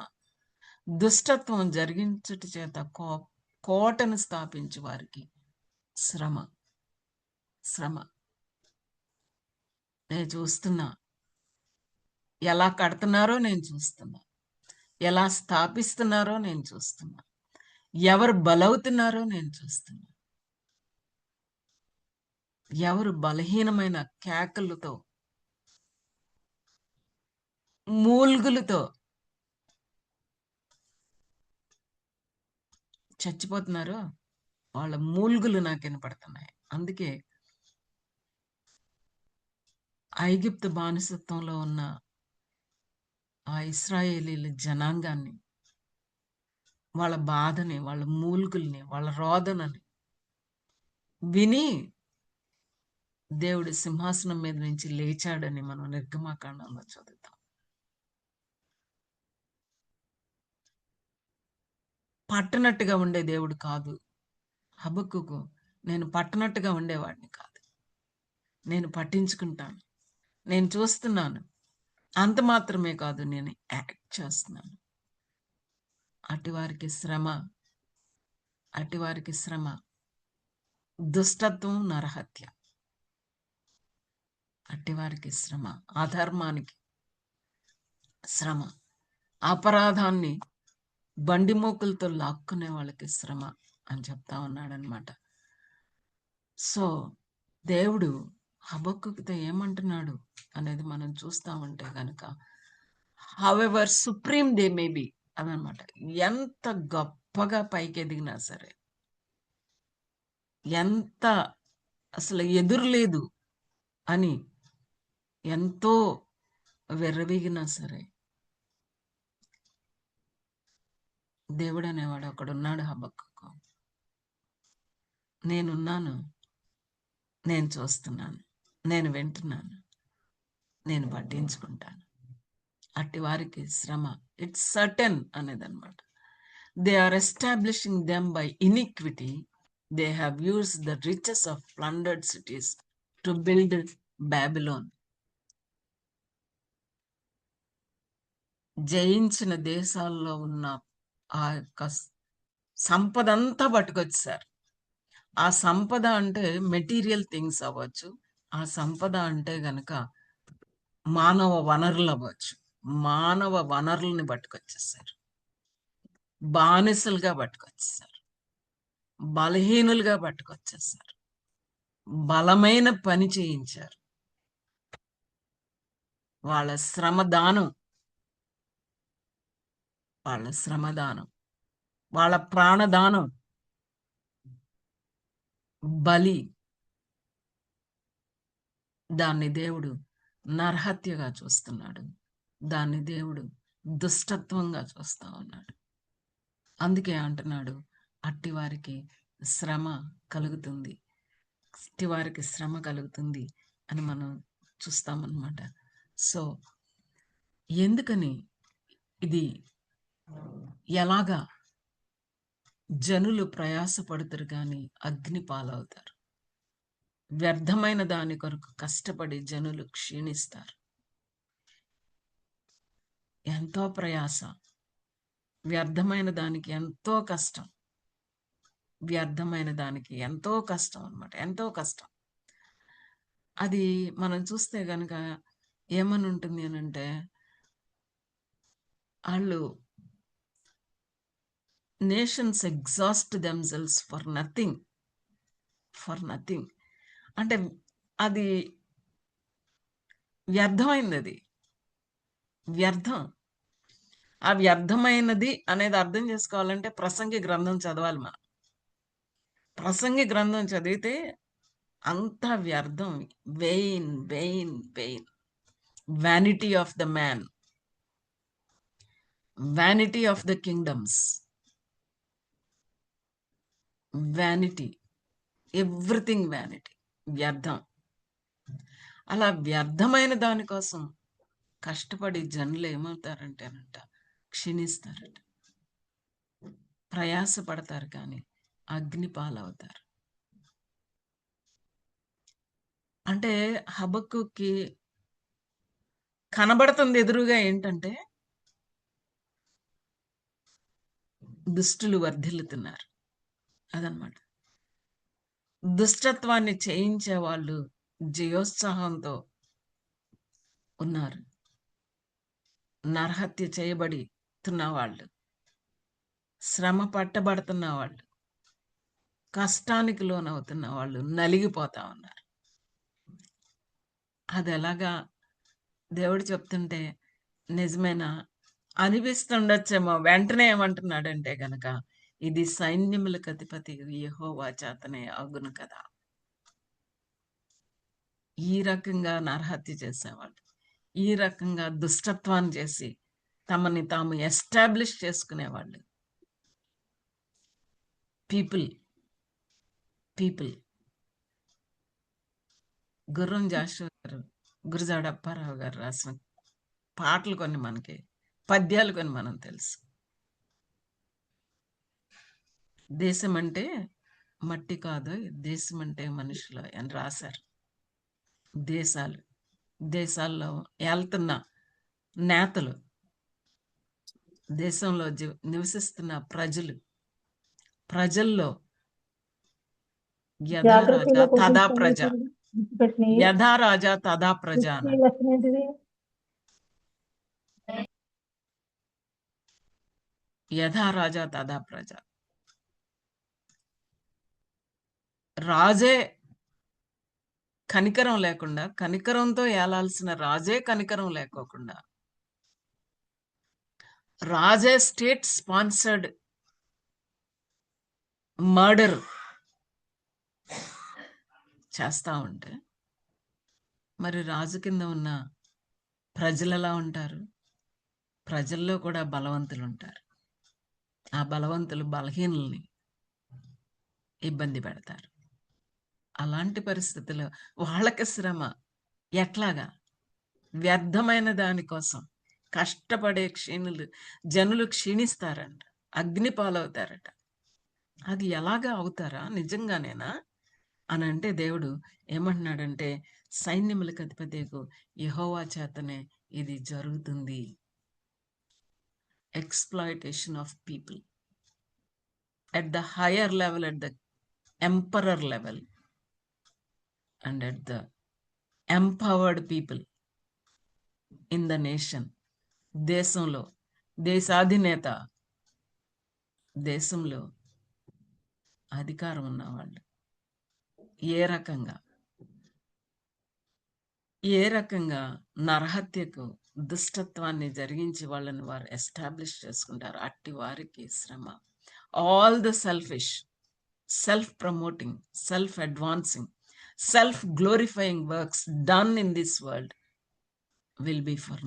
దుష్టత్వం జరిగించుట చేత కోటను స్థాపించే వారికి శ్రమ. శ్రమ నేను చూస్తున్నా. ఎలా కడుతున్నారో నేను చూస్తున్నా, ఎలా స్థాపిస్తున్నారో నేను చూస్తున్నా, ఎవరు బలవుతున్నారో నేను చూస్తున్నా, ఎవరు బలహీనమైన కేకలతో, మూల్గులతో చచ్చిపోతున్నారో వాళ్ళ మూల్గులు నాకు వినపడుతున్నాయి. అందుకే ఐగుప్తు బానిసత్వంలో ఉన్న ఆ ఇశ్రాయేలీల జనాంగాన్ని, వాళ్ళ బాధని, వాళ్ళ మూల్గుల్ని, వాళ్ళ రోదనని విని దేవుడి సింహాసనం మీద నుంచి లేచాడని మనం నిర్గమాకాండంలో చదువుతాం. పట్టనట్టుగా ఉండే దేవుడు కాదు హబక్కుకు. నేను పట్టనట్టుగా ఉండేవాడిని కాదు, నేను పట్టించుకుంటాను, నేను చూస్తున్నాను, అంత మాత్రమే కాదు, నేను యాక్ట్ చేస్తున్నాను. అటివారికి శ్రమ, అటివారికి శ్రమ, దుష్టత్వం, నరహత్య, అట్టివారికి శ్రమ, అధర్మానికి శ్రమ, అపరాధాన్ని బండి మోకులతో లాక్కునే వాళ్ళకి శ్రమ అని చెప్తా ఉన్నాడనమాట. సో దేవుడు హబక్కుకుతో ఏమంటున్నాడు అనేది మనం చూస్తా ఉంటే కనుక, however supreme they may be అదనమాట. ఎంత గొప్పగా పైకి ఎదిగినా సరే, ఎంత అసలు ఎదురులేదు అని ఎంతో వెర్రవీగినా సరే, దేవుడు అనేవాడు ఒకడున్నాడు హబక్కుకు. నేనున్నాను, నేను చూస్తున్నాను, నేను వింటున్నాను, నేను పట్టించుకుంటాను. అట్టి వారికి శ్రమ ఇట్స్ సర్టెన్ అనేదన్నమాట. They are establishing them by iniquity. They have used the riches of plundered cities to build Babylon. జయించిన దేశాల్లో ఉన్న ఆ యొక్క సంపద అంతా పట్టుకొచ్చారు. ఆ సంపద అంటే మెటీరియల్ థింగ్స్ అవ్వచ్చు, ఆ సంపద అంటే గనక మానవ వనరులు అవ్వచ్చు. మానవ వనరుల్ని పట్టుకొచ్చేసారు, బానిసలుగా పట్టుకొచ్చేసారు, బలహీనులుగా పట్టుకొచ్చేసారు, బలమైన పని చేయించారు. వాళ్ళ శ్రమదానం, వాళ్ళ ప్రాణదానం, బలి, దాన్ని దేవుడు నరహత్యగా చూస్తున్నాడు. దాన్ని దేవుడు దుష్టత్వంగా చూస్తా ఉన్నాడు. అందుకే అంటున్నాడు, అట్టి వారికి శ్రమ కలుగుతుంది, అట్టి వారికి శ్రమ కలుగుతుంది అని మనం చూస్తామన్నమాట. సో ఎందుకని ఇది ఎలాగా జనులు ప్రయాసపడుతారు కానీ అగ్ని పాలవుతారు. వ్యర్థమైన దాని కొరకు కష్టపడి జనులు క్షీణిస్తారు. ఎంతో ప్రయాస, వ్యర్థమైన దానికి ఎంతో కష్టం, వ్యర్థమైన దానికి ఎంతో కష్టం అన్నమాట, ఎంతో కష్టం. అది మనం చూస్తే గనక ఏమని ఉంటుంది అని అంటే, వాళ్ళు nations exhaust themselves for nothing, అంటే అది వ్యర్థమైంది, అది వ్యర్థం. ఆ వ్యర్థమైనది అనేది అర్థం చేసుకోవాలంటే ప్రసంగి గ్రంథం చదవాలి మనం. ప్రసంగి గ్రంథం చదివితే అంతా వ్యర్థం. Vain, vanity of the man, vanity of the kingdoms, vanity, everything vanity, వ్యర్థం. అలా వ్యర్థమైన దానికోసం కష్టపడి జనులు ఏమవుతారంటేనంట, క్షీణిస్తారట, ప్రయాసపడతారు కానీ అగ్ని పాలవుతారు. అంటే హబక్కుకి కనబడుతుంది ఎదురుగా ఏంటంటే, దుష్టులు వర్ధిల్లుతున్నారు, అదనమాట. దుష్టత్వాన్ని చేయించే వాళ్ళు జయోత్సాహంతో ఉన్నారు. నరహత్య చేయబడుతున్న వాళ్ళు, శ్రమ పట్టబడుతున్న వాళ్ళు, కష్టానికి లోనవుతున్న వాళ్ళు నలిగిపోతా ఉన్నారు. అది ఎలాగా దేవుడు చెప్తుంటే నిజమేనా అనిపిస్తుండొచ్చేమో. వెంటనే ఏమంటున్నాడంటే గనక, ఇది సైన్యములకు అధిపతి యెహోవా చేతనే అగును కదా. ఈ రకంగా నరహత్య చేసేవాళ్ళు, ఈ రకంగా దుష్టత్వాన్ని చేసి తమని తాము ఎస్టాబ్లిష్ చేసుకునేవాళ్ళు, పీపుల్. గుర్రం జాషువా గారు, గురజాడ అప్పారావు గారు రాసిన పాటలు కొన్ని మనకి, పద్యాలు కొన్ని మనం తెలుసు. దేశం అంటే మట్టి కాదు, దేశం అంటే మనుషులు అని రాశారు. దేశాల్లో ఏళ్తున్న నేతలు, దేశంలో నివసిస్తున్న ప్రజల్లో యథా రాజా తదా ప్రజ, యథా రాజా తదా ప్రజ అన్నాడు. యథా రాజా తదా ప్రజ. రాజే కనికరం లేకుండా, కనికరంతో ఏలాల్సిన రాజే కనికరం లేకోకుండా, రాజే స్టేట్ స్పాన్సర్డ్ మర్డర్ చేస్తా ఉంటే మరి రాజు కింద ఉన్న ప్రజలు ఎలా ఉంటారు? ప్రజల్లో కూడా బలవంతులు ఉంటారు. ఆ బలవంతులు బలహీనుల్ని ఇబ్బంది పెడతారు. అలాంటి పరిస్థితుల్లో వాళ్ళకి శ్రమ ఎట్లాగా? వ్యర్థమైన దానికోసం కష్టపడే జనులు క్షీణిస్తారంట, అగ్ని పాలవుతారట. అది ఎలాగా అవుతారా, నిజంగానేనా అని అంటే దేవుడు ఏమంటున్నాడంటే, సైన్యములకు అధిపతియగు యెహోవా చేతనే ఇది జరుగుతుంది. Exploitation of people at the higher level, at the emperor level, and at the empowered people in the nation. దేశంలో దేశాధినేత, దేశంలో అధికారం ఉన్నవాళ్ళు ఏ రకంగా నరహత్యకు దుష్టత్వాన్ని జరిగించి వాళ్ళని వారు ఎస్టాబ్లిష్ చేసుకుంటారు. అట్టి వారికి శ్రమ. All the selfish, self promoting, self advancing, self glorifying works done in this world will be for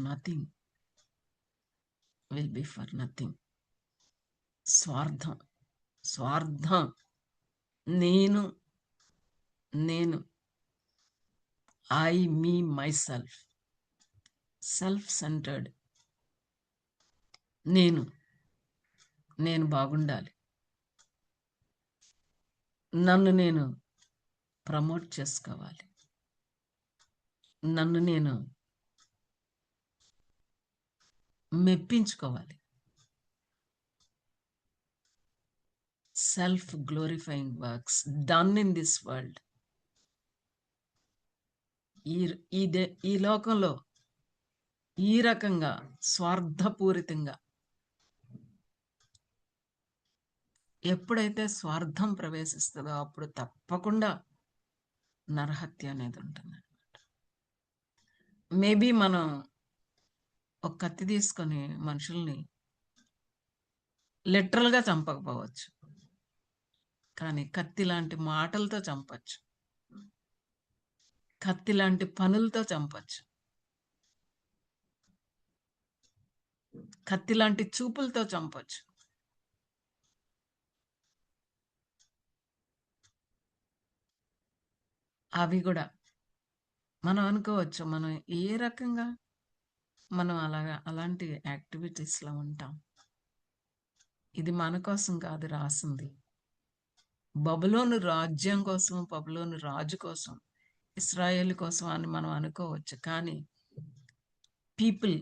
nothing. స్వార్థం, నేను I, me, myself, self centred. నేను బాగుండాలి, నన్ను నేను ప్రమోట్ చేసుకోవాలి, నన్ను నేను మెప్పించుకోవాలి. Self glorifying works done in this world. ఈ లోకంలో ఈ రకంగా స్వార్థపూరితంగా ఎప్పుడైతే స్వార్థం ప్రవేశిస్తుందో అప్పుడు తప్పకుండా నరహత్య అనేది ఉంటుంది. మేబీ మనం ఒక కత్తి తీసుకొని మనుషుల్ని లిటరల్గా చంపకపోవచ్చు, కానీ కత్తి లాంటి మాటలతో చంపచ్చు, కత్తి లాంటి పనులతో చంపచ్చు, కత్తి లాంటి చూపులతో చంపచ్చు. అవి కూడా మనం అనుకోవచ్చు, మనం ఏ రకంగా మనం అలాంటి యాక్టివిటీస్లో ఉంటాం. ఇది మన కోసం కాదు రాసింది, బబులోను రాజ్యం కోసం, బబులోను రాజు కోసం, ఇశ్రాయేలు కోసం అని మనం అనుకోవచ్చు. కానీ people,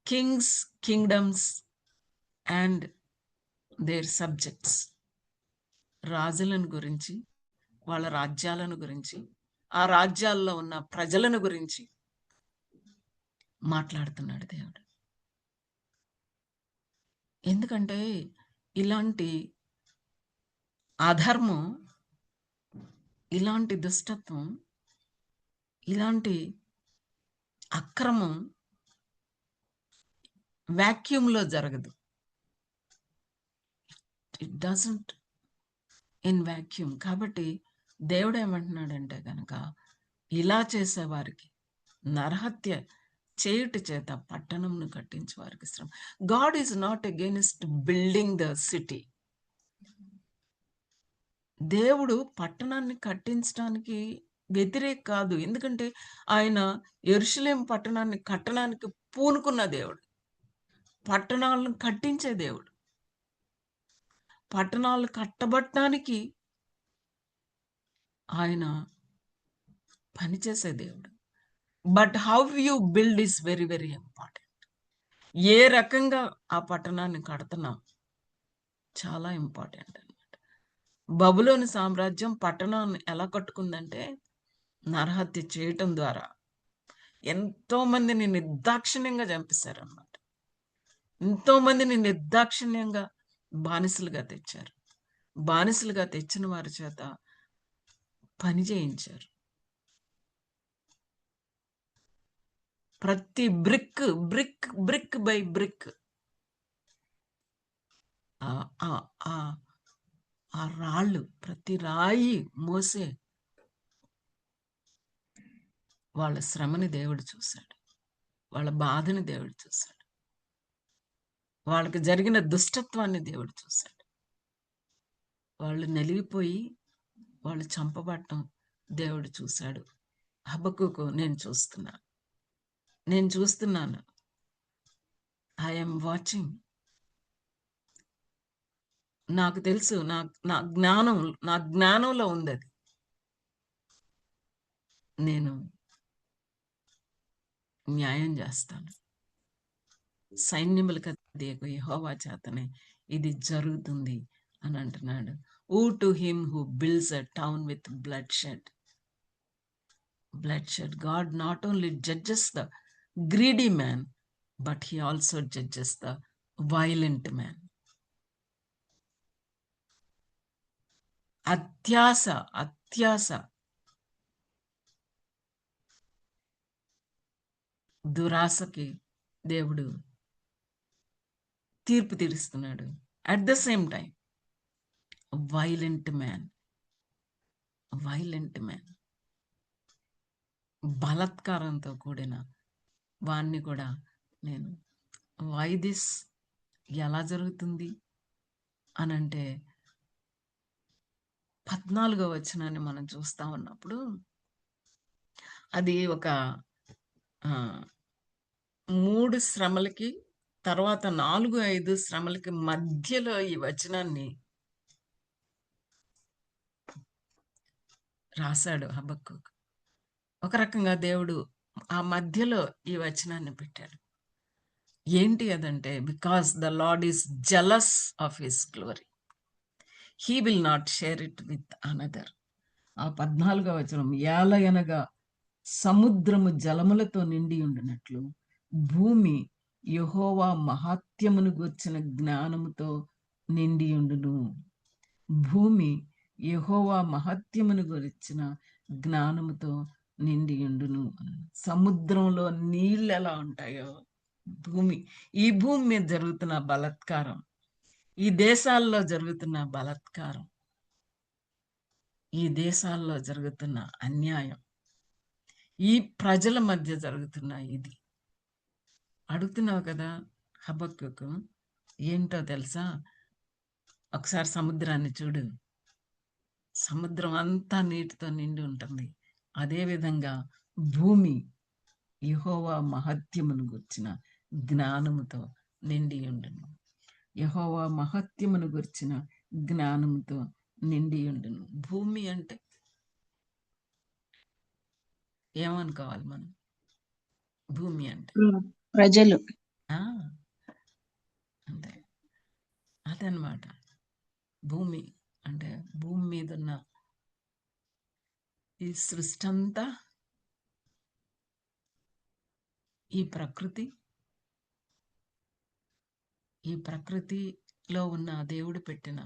kings, kingdoms and their subjects, రాజులను గురించి, వాళ్ళ రాజ్యాలను గురించి, ఆ రాజ్యాల్లో ఉన్న ప్రజలను గురించి మాట్లాడుతున్నాడు దేవుడు. ఎందుకంటే ఇలాంటి అధర్మం, ఇలాంటి దుష్టత్వం, ఇలాంటి అక్రమం వాక్యూమ్లో జరగదు. It doesn't in vacuum. కాబట్టి దేవుడు ఏమంటున్నాడంటే కనుక, ఇలా చేసేవారికి, నరహత్య చేయుట చేత పట్టణంను కట్టించే వారికి శ్రమ. God is not against building the city. దేవుడు పట్టణాన్ని కట్టించడానికి వ్యతిరేక కాదు. ఎందుకంటే ఆయన యెరూషలేము పట్టణాన్ని కట్టడానికి పూనుకున్న దేవుడు, పట్టణాలను కట్టించే దేవుడు, పట్టణాలు కట్టబట్టడానికి ఆయన పనిచేసే దేవుడు. But how you build is very very important. ఏ రకంగా ఆ పట్టణాన్ని కడుతున్నాం చాలా ఇంపార్టెంట్ అన్నమాట. బబులోని సామ్రాజ్యం పట్టణాన్ని ఎలా కట్టుకుందంటే, నరహత్య చేయటం ద్వారా ఎంతో మందిని నిర్దాక్షిణ్యంగా చంపేశారన్నమాట. ఎంతో మందిని నిర్దాక్షిణ్యంగా బానిసలుగా తెచ్చారు. బానిసలుగా తెచ్చిన వారి చేత పని చేయించారు. ప్రతి brick brick brick by brick ఆ రాళ్ళు, ప్రతి రాయి మోసే వాళ్ళ శ్రమని దేవుడు చూశాడు, వాళ్ళ బాధని దేవుడు చూశాడు, వాళ్ళకి జరిగిన దుష్టత్వాన్ని దేవుడు చూశాడు. వాళ్ళు నలిగిపోయి వాళ్ళు చంపబడటం దేవుడు చూశాడు. హబక్కుకు నేను చూస్తున్నాను. I'm watching. నాకు తెలుసు, నా జ్ఞానంలో ఉంది అది. నేను న్యాయం చేస్తాను. సైన్యములకు అధిపతియగు యెహోవా చేతనే ఇది జరుగుతుంది అని అంటున్నాడు. ఊ to him who builds a town with bloodshed. God not only judges the greedy man, but he also judges the violent man. అత్యాస దురాశకి దేవుడు తీర్పు తీరుస్తున్నాడు. At the same time violent man బలాత్కారంతో కూడిన వాణ్ణి కూడా నేను వై దిస్ ఎలా జరుగుతుంది అనంటే 14వ వచనాన్ని మనం చూస్తా ఉన్నప్పుడు అది ఒక 3 శ్రమలకి తర్వాత 4-5 శ్రమలకి మధ్యలో ఈ వచనాన్ని రాశాడు హబక్కూకు. ఒక రకంగా దేవుడు ఆ మధ్యలో ఈ వచనాన్ని పెట్టాడు. ఏంటి అదంటే, because the lord is jealous of his glory, he will not share it with another. ఆ 14వ వచనం, ఏలయనగా సముద్రము జలములతో నిండి ఉండినట్లు భూమి యెహోవా మహాత్యమును గూర్చిన జ్ఞానముతో నిండి ఉండును. భూమి యెహోవా మహాత్యమును గురించిన జ్ఞానముతో నిండి ఉండును. సముద్రంలో నీళ్ళు ఎలా ఉంటాయో ఈ భూమి మీద జరుగుతున్న బలాత్కారం, ఈ దేశాల్లో జరుగుతున్న బలాత్కారం, ఈ దేశాల్లో జరుగుతున్న అన్యాయం, ఈ ప్రజల మధ్య జరుగుతున్న ఇది అడుగుతున్నావు కదా హబక్కూకు. ఏంటో తెలుసా? ఒకసారి సముద్రాన్ని చూడు, సముద్రం అంతా నీటితో నిండి ఉంటుంది. అదేవిధంగా భూమి యెహోవా మహత్యమును గుర్చిన జ్ఞానముతో నిండి ఉండును. యెహోవా మహత్యమును గుర్చిన జ్ఞానముతో నిండి ఉండును. భూమి అంటే ఏమనుకోవాలి మనం? భూమి అంటే ప్రజలు. అంటే అదనమాట. భూమి అంటే భూమి మీద ఉన్న ఈ సృష్టి అంతా, ఈ ప్రకృతిలో ఉన్న దేవుడు పెట్టిన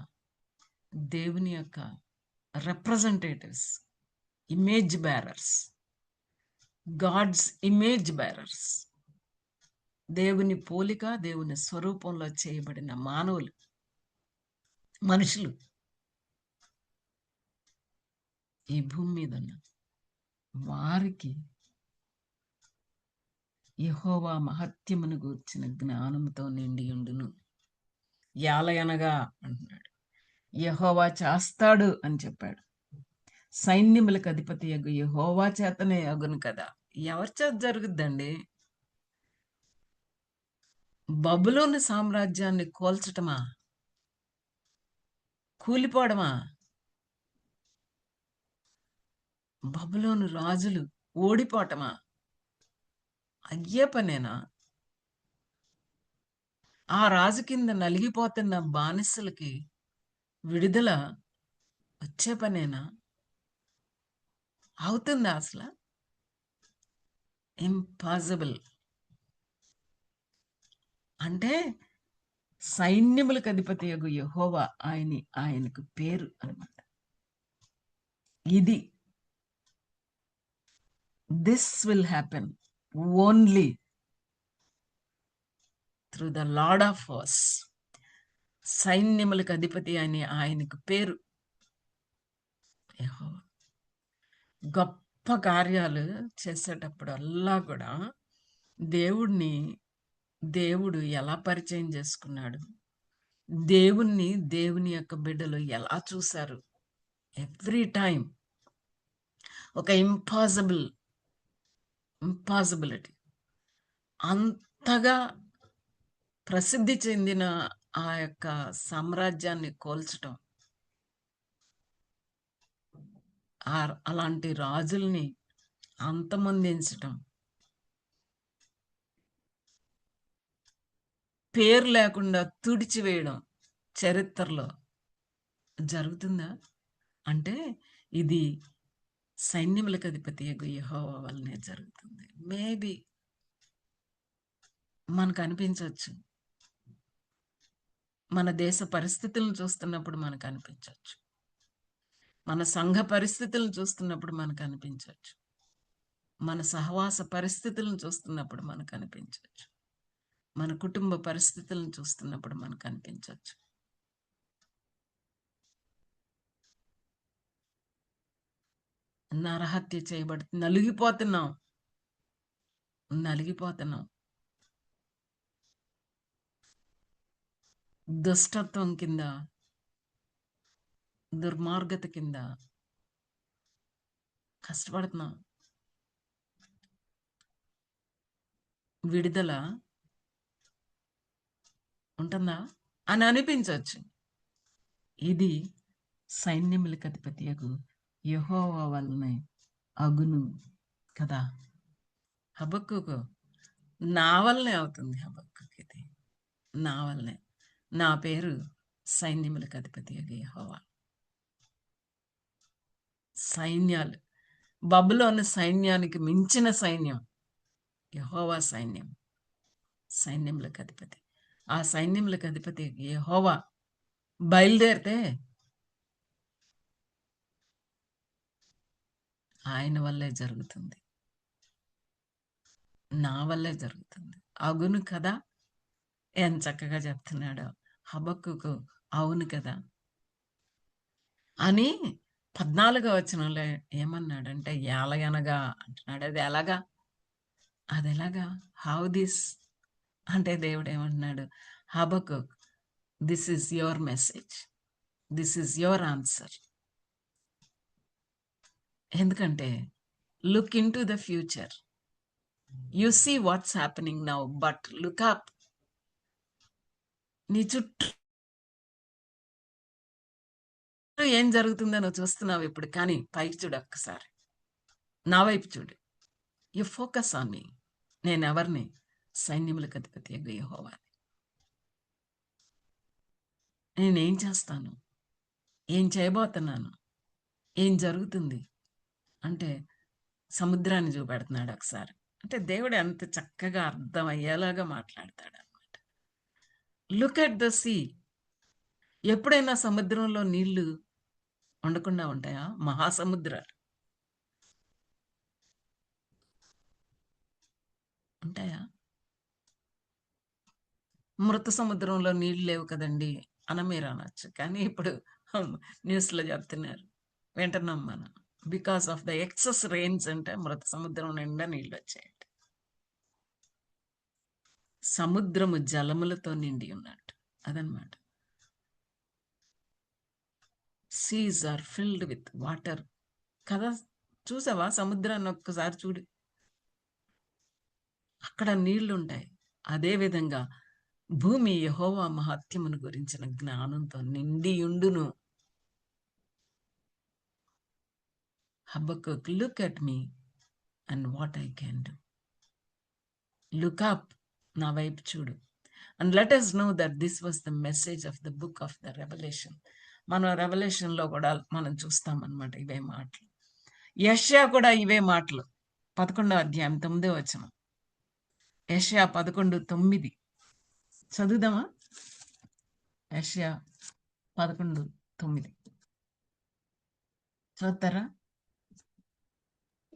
దేవుని యొక్క representatives, image bearers, God's image bearers, దేవుని పోలిక, దేవుని స్వరూపంలో చేయబడిన మనుషులు ఈ భూమి మీద ఉన్న వారికి యెహోవా మహత్యమును గూర్చిన జ్ఞానముతో నిండి ఉండును. యాలయనగా అంటున్నాడు, యెహోవా చేస్తాడు అని చెప్పాడు. సైన్యములకు అధిపతి యెహోవా చేతనే అగును కదా. ఎవరి చేత జరుగుద్దండి? బబులోను సామ్రాజ్యాన్ని కోల్చటమా? కూలిపోవడమా? బబులోను రాజులు ఓడిపోవటమా? అయ్యే పనేనా? ఆ రాజు కింద నలిగిపోతున్న బానిసలకి విడుదల వచ్చే పనేనా? అవుతుందా అసలు? ఇంపాసిబుల్. అంటే సైన్యములకు అధిపతి యగు యెహోవా ఆయనకు పేరు అన్నమాట. ఇది this will happen only through the lord of hosts. సైన్యములకు అధిపతి అని ఆయనకు పేరు యెహోవా. గొప్ప కార్యాలు చేసేటప్పుడల్లా కూడా దేవుడు ఎలా పరిచయం చేసుకున్నాడు, దేవుని యొక్క బిడ్డలు ఎలా చూశారు. ఎవ్రీ టైం ఒక ఇంపాసిబుల్ ఇంపాసిబిలిటీ. అంతగా ప్రసిద్ధి చెందిన ఆ యొక్క సామ్రాజ్యాన్ని కోల్చటం, అలాంటి రాజుల్ని అంతమొందించటం, పేరు లేకుండా తుడిచివేయడం చరిత్రలో జరుగుతుందా అంటే ఇది సైన్యములకు అధిపతి యెహోవా వల్లనే జరుగుతుంది. మేబీ మనకు అనిపించవచ్చు, మన దేశ పరిస్థితులను చూస్తున్నప్పుడు మనకు అనిపించవచ్చు, మన సంఘ పరిస్థితులను చూస్తున్నప్పుడు మనకు అనిపించవచ్చు, మన సహవాస పరిస్థితులను చూస్తున్నప్పుడు మనకు అనిపించవచ్చు, మన కుటుంబ పరిస్థితులను చూస్తున్నప్పుడు మనకు అనిపించవచ్చు. నరహత్య చేయబడి నలిగిపోతున్నాం. దుష్టత్వం కింద, దుర్మార్గత కింద కష్టపడుతున్నాం. విడుదల ఉంటుందా అని అనిపించవచ్చు. ఇది సైన్యములకు అధిపతియగు యెహోవా వల్లనే అగును కదా. హబక్కూకు నా వల్లనే అవుతుంది. హబక్కూకు ఇది నా వల్లనే. నా పేరు సైన్యములకు అధిపతియగు యెహోవా. సైన్యాలు, బబులోను సైన్యానికి మించిన సైన్యం యెహోవా సైన్యం. సైన్యములకు అధిపతి, ఆ సైన్యములకు అధిపతి యెహోవా బయలుదేరితే ఆయన వల్లే జరుగుతుంది, నా వల్లే జరుగుతుంది. అగును కదా. ఎంత చక్కగా చెప్తున్నాడో హబక్కూకు. అవును కదా అని 14వ వచనంలో ఏమన్నాడంటే ఎలయనగా అంటున్నాడు. అది ఎలాగా, అది ఎలాగా, హౌ దిస్ అంటే దేవుడు ఏమంటున్నాడు, Habakkuk this is your message, this is your answer. ఎందుకంటే look in to the future, you see what's happening now, but look up. నీ చుట్టూ ఏం జరుగుతుందో నువ్వు చూస్తున్నావు ఇప్పుడు, కానీ పైకి చూడు, ఒక్కసారి నా వైపు చూడు. You focus on me. నేను ఎవరిని? సైన్యములకు అధిపతి యెహోవా. నేనేం చేస్తాను, ఏం చేయబోతున్నాను, ఏం జరుగుతుంది అంటే సముద్రాన్ని చూపెడుతున్నాడు ఒకసారి. అంటే దేవుడు ఎంత చక్కగా అర్థమయ్యేలాగా మాట్లాడతాడు అనమాట. Look at the sea. ఎప్పుడైనా సముద్రంలో నీళ్లు ఉండకుండా ఉంటాయా? మహాసముద్రాలు ఉంటాయా? మృత సముద్రంలో నీళ్లు లేవు కదండి అని మీరు అనొచ్చు. కానీ ఇప్పుడు న్యూస్లో చెప్తున్నారు, వింటున్నాం మనం. Because of the excess rains అంటే మృత సముద్రం నిండా నీళ్ళు వచ్చాయంట. సముద్రము జలములతో నిండి ఉన్నట్టు అదనమాట. Seas are filled with water కదా. చూసావా సముద్రాన్ని ఒక్కసారి చూడు, అక్కడ నీళ్లు ఉంటాయి. అదేవిధంగా భూమి యెహోవా మహత్యమును గురించిన జ్ఞానంతో నిండియుండును. Habakkuk, look at me and what I can do. Look up, నా వైపు చూడు. And let us know that this was the message of the book of the Revelation. మన రెవల్యూషన్లో కూడా మనం చూస్తామన్నమాట ఇవే మాటలు. యెషయా కూడా ఇవే మాటలు. 11వ అధ్యాయం 9వ వచనం. యెషయా 11:9 చదువుదామా? యెషయా 11:9 చదువుతారా?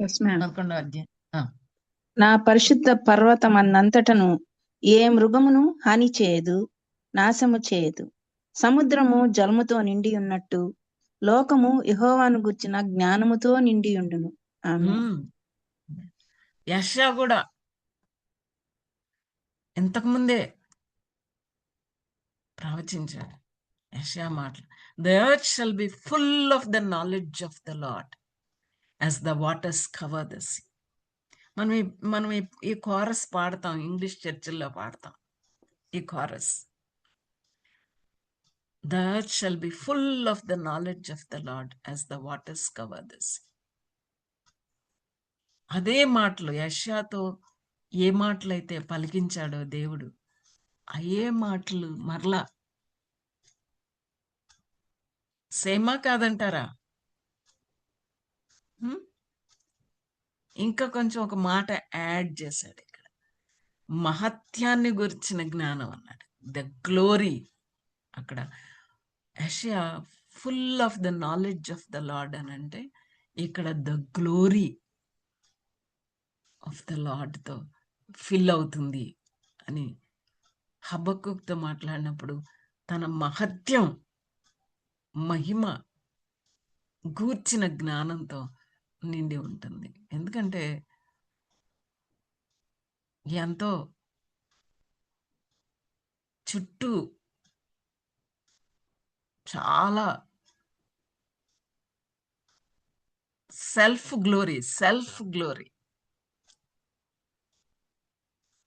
Yes ma'am. 11వ అధ్యాయం. నా పరిశుద్ధ పర్వతమన్నంతటను ఏ మృగమును హాని చేయదు, నాశము చేయదు. సముద్రము జలముతో నిండి ఉన్నట్టు లోకము యెహోవాను గూర్చిన జ్ఞానముతో నిండి ఉండును. ఆమేన్. యెషయా కూడా ఇంతకుముందే ప్రవచించాడు. యెషయా మాటలు, the earth shall be full of the knowledge of the Lord as the waters cover the sea. మనం మనం ఈ కోరస్ పాడతాం, ఇంగ్లీష్ చర్చిల్లో పాడతాం ఈ chorus. The earth shall be full of the knowledge of the Lord as the waters cover the sea. అదే మాటలు యెషయాతో ఏ మాటలైతే పలికించాడో దేవుడు, అయ్యే మాటలు మరలా సేమా కాదంటారా? ఇంకా కొంచెం ఒక మాట యాడ్ చేశాడు ఇక్కడ, మహత్యాన్ని గురించిన జ్ఞానం అన్నాడు, ద గ్లోరీ. అక్కడ యెషయా full of the knowledge of the lord అని అంటే, ఇక్కడ the glory of the lord తో ఫిల్ అవుతుంది అని హబక్కూక్తో మాట్లాడినప్పుడు తన మహత్యం, మహిమ గూర్చిన జ్ఞానంతో నిండి ఉంటుంది. ఎందుకంటే ఎంతో చుట్టూ చాలా self glory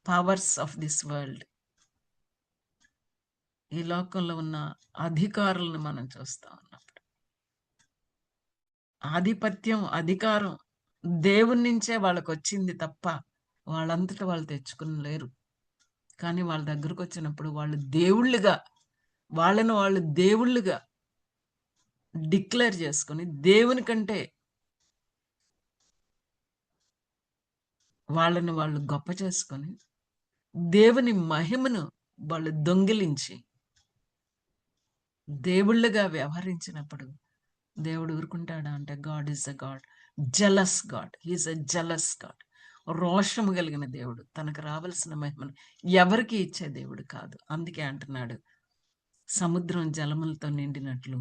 powers of this world, ఈ లోకంలో ఉన్న అధికారులను మనం చూస్తా ఉన్నప్పుడు, ఆధిపత్యం, అధికారం దేవుని నుంచే వాళ్ళకు వచ్చింది తప్ప వాళ్ళంతటా వాళ్ళు తెచ్చుకుని లేరు. కానీ వాళ్ళ దగ్గరకు వచ్చినప్పుడు వాళ్ళు దేవుళ్ళుగా, వాళ్ళు దేవుళ్ళుగా డిక్లేర్ చేసుకొని, దేవుని కంటే వాళ్ళని వాళ్ళు గొప్ప చేసుకొని, దేవుని మహిమను వాళ్ళు దొంగిలించి దేవుళ్ళుగా వ్యవహరించినప్పుడు దేవుడు ఊరుకుంటాడా అంటే, God is a God, jealous God, he is a jealous God. రోషము కలిగిన దేవుడు, తనకు రావాల్సిన మహిమను ఎవరికి ఇచ్చే దేవుడు కాదు. అందుకే అంటున్నాడు, సముద్రం జలములతో నిండినట్లు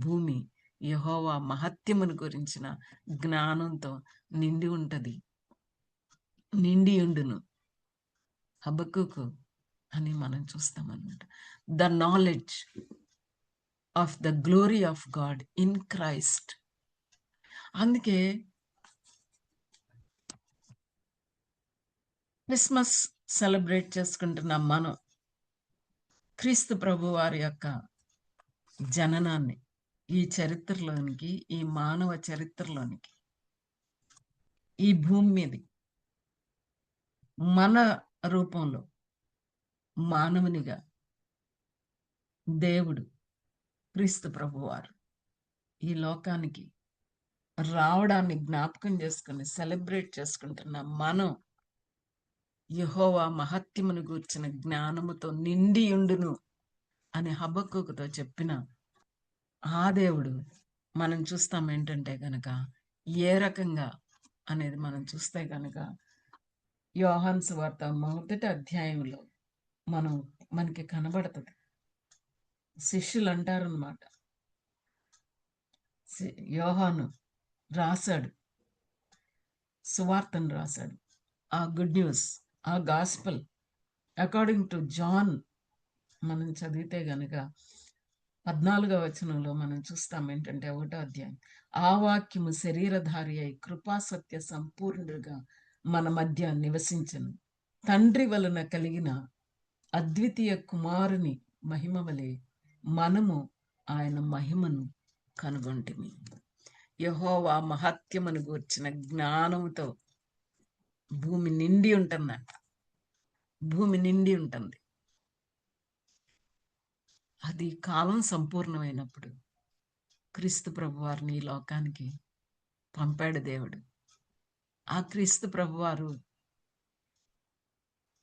భూమి యెహోవా మహత్యమును గురించిన జ్ఞానంతో నిండి ఉంటది, నిండి ఉండును. హబక్కూకు అని మనం చూస్తామన్నమాట. The knowledge of the glory of God in Christ. అందుకే క్రిస్మస్ సెలబ్రేట్ చేసుకుంటున్నాం మనం, క్రీస్తు ప్రభు వారి యొక్క జననాన్ని ఈ చరిత్రలోనికి, ఈ మానవ చరిత్రలోనికి, ఈ భూమి మీద మన రూపంలో మానవునిగా దేవుడు క్రీస్తు ప్రభువారు ఈ లోకానికి రావడాన్ని జ్ఞాపకం చేసుకుని సెలబ్రేట్ చేసుకుంటున్న మనం, యెహోవా మహత్యమును గూర్చిన జ్ఞానముతో నిండి ఉండును అని హబక్కూకుతో చెప్పిన ఆ దేవుడు మనం చూస్తాం ఏంటంటే గనక, ఏ రకంగా అనేది మనం చూస్తే గనక, యోహాను సువార్త 1వ అధ్యాయంలో మనకి కనబడుతుంది. శిష్యులు అంటారనమాట, యోహాను రాశాడు, సువార్తను రాశాడు, ఆ గుడ్ న్యూస్, ఆ గాస్పల్ అకార్డింగ్ టు జాన్ మనం చదివితే గనక 14వ వచనంలో మనం చూస్తాం ఏంటంటే, 1వ అధ్యాయం, ఆ వాక్యము శరీరధారి అయి కృపా సత్య సంపూర్ణుడుగా మన మధ్య నివసించను, తండ్రి వలన కలిగిన అద్వితీయ కుమారుని మహిమ వలె మనము ఆయన మహిమను కనుగొంటిమి. యెహోవా మహత్యమును గూర్చిన జ్ఞానముతో భూమి నిండి ఉంటుందంట, భూమి నిండి ఉంటుంది. అది కాలం సంపూర్ణమైనప్పుడు క్రీస్తు ప్రభువారిని ఈ లోకానికి పంపాడు దేవుడు. ఆ క్రీస్తు ప్రభువారు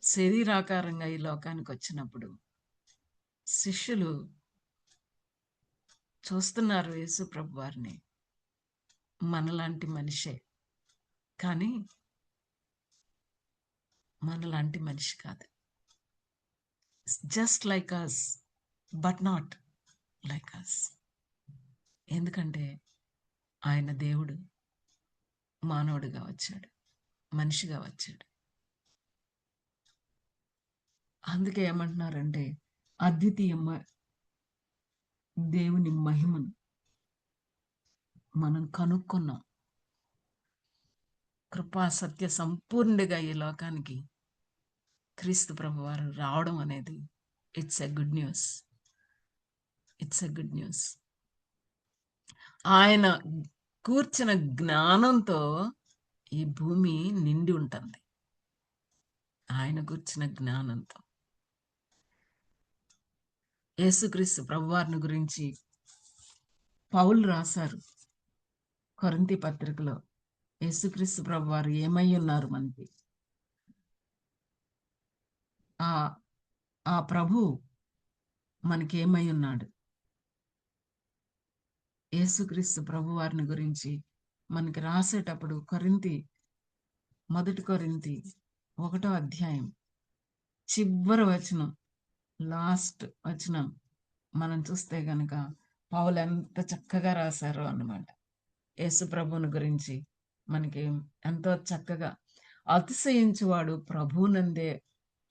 శరీరాకారంగా ఈ లోకానికి వచ్చినప్పుడు శిష్యులు చూస్తున్నారు యేసు ప్రభువారిని, మనలాంటి మనిషే, కానీ మనలాంటి మనిషి కాదు, just like us but not like us. ఎందుకంటే ఆయన దేవుడు మానవుడిగా వచ్చాడు, మనిషిగా వచ్చాడు. అందుకే ఏమంటున్నారంటే, అద్వితీయ దేవుని మహిమను మనం కనుక్కున్నాం. కృపా సత్య సంపూర్ణుడిగా ఈ లోకానికి క్రీస్తు ప్రభువారు రావడం అనేది it's a good news. It's a good news. ఆయన కూర్చిన జ్ఞానంతో ఈ భూమి నిండి ఉంటుంది. ఆయన కూర్చిన జ్ఞానంతో. యేసుక్రీస్తు ప్రభువారిని గురించి పౌలు రాశారు కొరింథీ పత్రికలో. యేసుక్రీస్తు ప్రభువారు ఏమై ఉన్నారు మనకి? ఆ ప్రభు మనకి ఏమై ఉన్నాడు? యేసుక్రీస్తు ప్రభువారిని గురించి మనకి రాసేటప్పుడు మొదటి కొరింథీ 1వ అధ్యాయం చివరి వచనం, లాస్ట్ వచనం మనం చూస్తే గనక పౌలు ఎంత చక్కగా రాశారో అన్నమాట. యేసు ప్రభువుని గురించి మనకి ఎంతో చక్కగా, అతిశయించువాడు ప్రభువునందే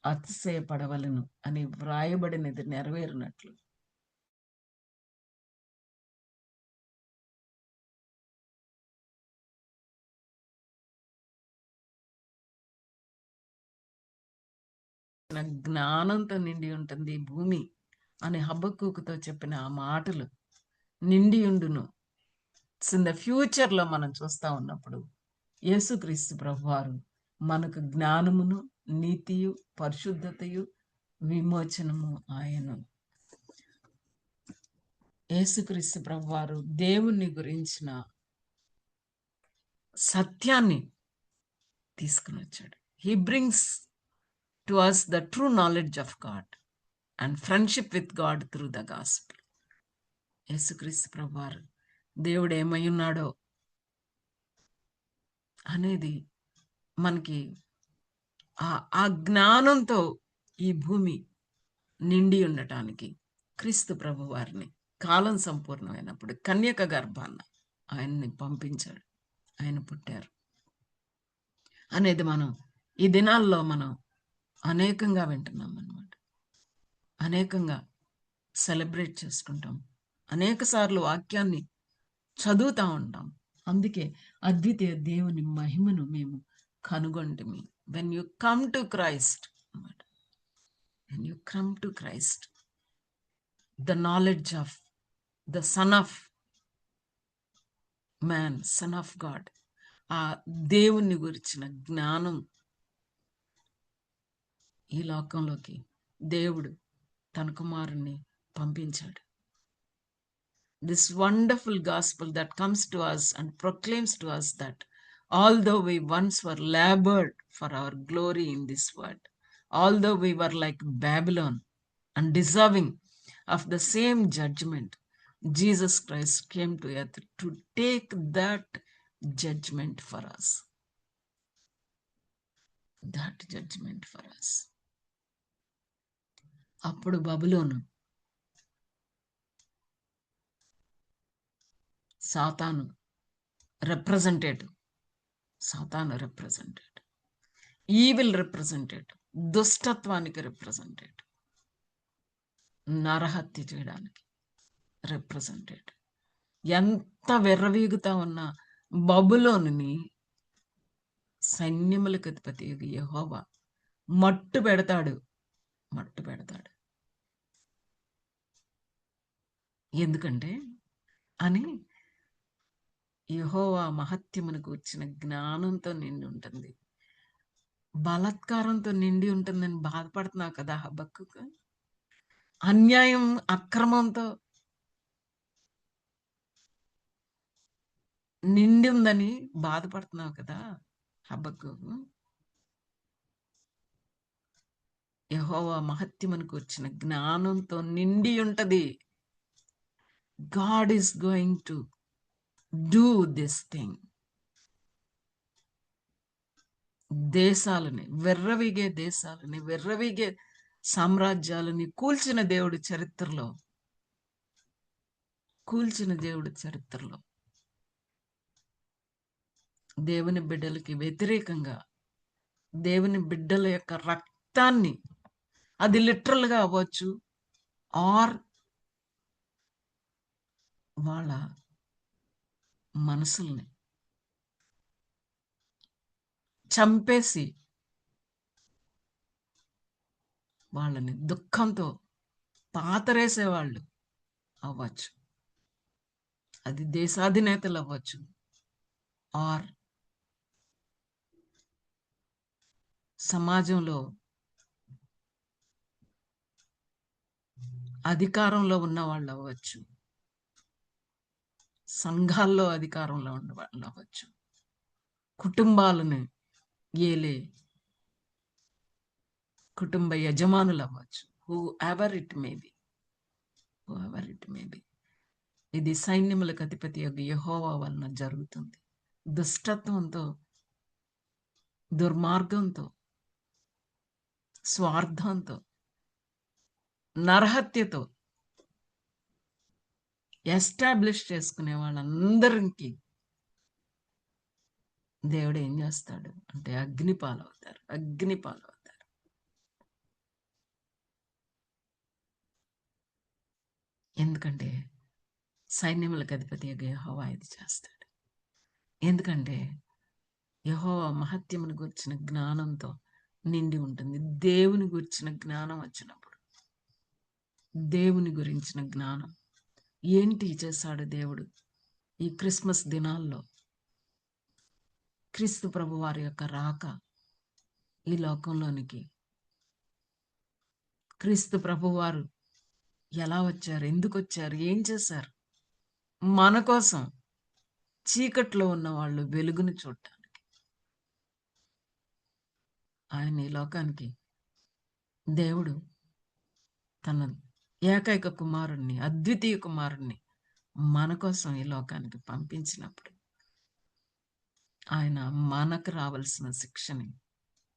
అతిశయపడవలను అని వ్రాయబడినది నెరవేరినట్లు. జ్ఞానంతో నిండి ఉంటుంది భూమి అని హబక్కూకుతో చెప్పిన ఆ మాటలు నిండి ఉండును. ఇన్ ద ఫ్యూచర్ లో మనం చూస్తా ఉన్నప్పుడు యేసుక్రీస్తు ప్రభువారు మనకు జ్ఞానమును, నీతియు, పరిశుద్ధతయు, విమోచనము ఆయన. యేసుక్రీస్తు ప్రభువారు దేవుణ్ణి గురించిన సత్యాన్ని తీసుకుని వచ్చాడు. He brings to us the true knowledge of God and friendship with God through the gospel. యేసుక్రీస్తు ప్రభువారు దేవుడు ఏమై ఉన్నాడో అనేది మనకి ఆ జ్ఞానంతో ఈ భూమి నిండి ఉండటానికి క్రీస్తు ప్రభువారిని కాలం సంపూర్ణమైనప్పుడు కన్యక గర్భాన్న ఆయన్ని పంపించాడు. ఆయన పుట్టారు అనేది మనం ఈ దినాల్లో మనం అనేకంగా వింటున్నాం అన్నమాట. అనేకంగా సెలబ్రేట్ చేసుకుంటాం. అనేక సార్లు వాక్యాన్ని చదువుతూ ఉంటాం. అందుకే అద్వితీయ దేవుని మహిమను మేము కనుగొంటిమి. When you come to Christ అన్నమాట. When you come to Christ, the knowledge of the Son of Man, Son of God, ఆ దేవుణ్ణి గురించిన జ్ఞానం ఈ లోకంలోకి దేవుడు తన కుమారుణ్ణి పంపించాడు. This wonderful gospel that comes to us and proclaims to us that although we once were labored for our glory in this world, although we were like Babylon and deserving of the same judgment, Jesus Christ came to earth to take that judgment for us. That judgment for us. అప్పుడు బబులోను, సాతాను representative, evil representative, దుష్టత్వానికి representative, నరహత్య చేయడానికి representative, ఎంత విర్రవీగుతా ఉన్న బబులోనుని సైన్యములకు అధిపతి యెహోవా మట్టు పెడతాడు. ఎందుకంటే అని యెహోవా మహత్యమునకు వచ్చిన జ్ఞానంతో నిండి ఉంటుంది. బలాత్కారంతో నిండి ఉంటుందని బాధపడుతున్నావు కదా హబక్కూకు. అన్యాయం, అక్రమంతో నిండి ఉందని బాధపడుతున్నావు కదా హబక్కూకు. యెహోవా మహత్యమునకు వచ్చిన జ్ఞానంతో నిండి ఉంటది. God is going to do this thing. దేశాలని, విర్రవీగే సామ్రాజ్యాలని కూల్చిన దేవుడు చరిత్రలో దేవుని బిడ్డలకి వ్యతిరేకంగా దేవుని బిడ్డల యొక్క రక్తాన్ని, అది లిటరల్ గా అవ్వచ్చు ఆర్ వాళ్ళ మనసుల్ని చంపేసి వాళ్ళని దుఃఖంతో పాతరేసేవాళ్ళు అవ్వచ్చు. అది దేశాధినేతలు అవ్వచ్చు, ఆర్ సమాజంలో అధికారంలో ఉన్న వాళ్ళు అవ్వచ్చు, సంఘాల్లో అధికారంలో ఉన్న వాళ్ళు అవ్వచ్చు, కుటుంబాలను ఏలే కుటుంబ యజమానులు అవ్వచ్చు. Who ever it may B, ఇది సైన్యములకు అధిపతి యొక్క యెహోవా వలన జరుగుతుంది. దుష్టత్వంతో, దుర్మార్గంతో, స్వార్థంతో, నరహత్యతో ఎస్టాబ్లిష్ చేసుకునే వాళ్ళందరికీ దేవుడు ఏం చేస్తాడు అంటే అగ్ని పాలవుతారు. ఎందుకంటే సైన్యములకు అధిపతి యెహోవా ఇది చేస్తాడు. ఎందుకంటే యెహోవా మహత్యమును గురించిన జ్ఞానంతో నిండి ఉంటుంది. దేవుని గురించిన జ్ఞానం వచ్చినప్పుడు, దేవుని గురించిన జ్ఞానం ఏంటి చేశాడు దేవుడు ఈ క్రిస్మస్ దినాల్లో, క్రీస్తు ప్రభు వారి యొక్క రాక ఈ లోకంలోనికి, క్రీస్తు ప్రభు వారు ఎలా వచ్చారు, ఎందుకు వచ్చారు, ఏం చేశారు, మన కోసం చీకట్లో ఉన్న వాళ్ళు వెలుగును చూడటానికి ఆయన ఈ లోకానికి దేవుడు తన ఏకైక కుమారుణ్ణి, అద్వితీయ కుమారుణ్ణి మన కోసం ఈ లోకానికి పంపించినప్పుడు ఆయన మనకు రావాల్సిన శిక్షని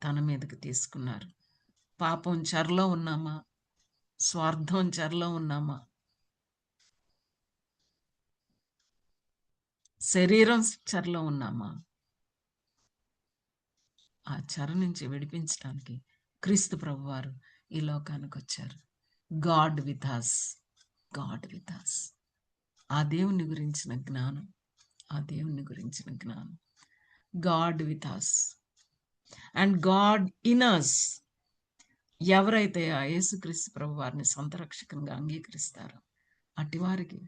తన మీదకి తీసుకున్నారు. పాపం చెరలో ఉన్నామా, స్వార్థం చెరలో ఉన్నామా, శరీరం చెరలో ఉన్నామా, ఆ చెర నుంచి విడిపించడానికి క్రీస్తు ప్రభువారు ఈ లోకానికి వచ్చారు. గాడ్ విత్ us, ఆ దేవుని గురించిన జ్ఞానం, God with us and God in us. ఎవరైతే ఆ యేసుక్రీస్తు ప్రభు వారిని సొంత రక్షకంగా అంగీకరిస్తారో అట్టి వారికి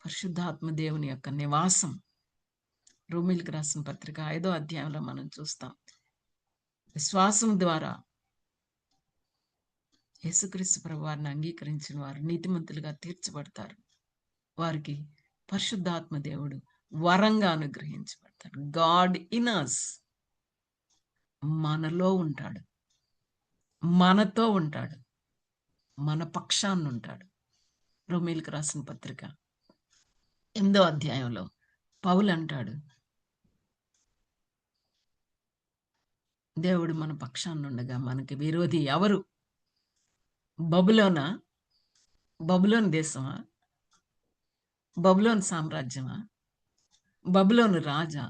పరిశుద్ధాత్మ దేవుని యొక్క నివాసం, రోమీయులకు రాసిన పత్రిక 5వ అధ్యాయంలో మనం చూస్తాం. విశ్వాసం ద్వారా యేసుక్రీస్తు ప్రభు వారిని అంగీకరించిన వారు నీతిమంతులుగా తీర్చబడతారు. వారికి పరిశుద్ధాత్మ దేవుడు వరంగా అనుగ్రహించబడతాడు. గాడ్ ఇన్ us, మనలో ఉంటాడు, మనతో ఉంటాడు, మన పక్షాన్ని ఉంటాడు. రోమీయులకు రాసిన పత్రిక 8వ అధ్యాయంలో పౌలు అంటాడు, దేవుడు మన పక్షాన్ని ఉండగా మనకి విరోధి ఎవరు? బబులోను దేశమా, బబులోను సామ్రాజ్యమా, బబులోను రాజా,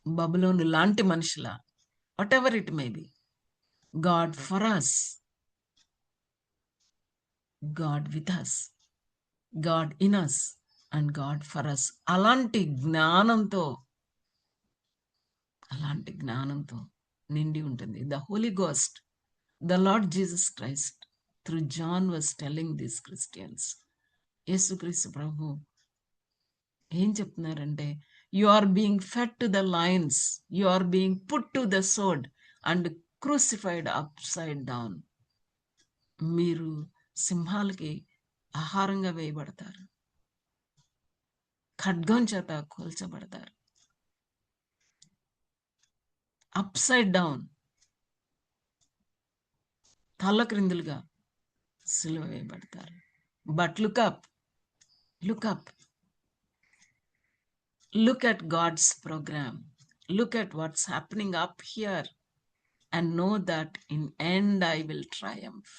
బబులోను లాంటి మనుషులా? Whatever it may be, God for us, God with us, God in us and God for us. అలాంటి జ్ఞానంతో నిండి ఉంటుంది. The Holy Ghost, the Lord Jesus Christ through John was telling these Christians. యేసుక్రీస్తు ప్రభు ఏం చెప్తున్నారంటే, you are being fed to the lions, you are being put to the sword and crucified upside down. మీరు సింహాలకి ఆహారంగా వేయబడతారు, ఖడ్గం చేత కూల్చబడతారు, up side down, తల క్రిందులుగా సిలువ వేయబడతారు. But look up, look at God's program, look at what's happening up here and know that in end I will triumph.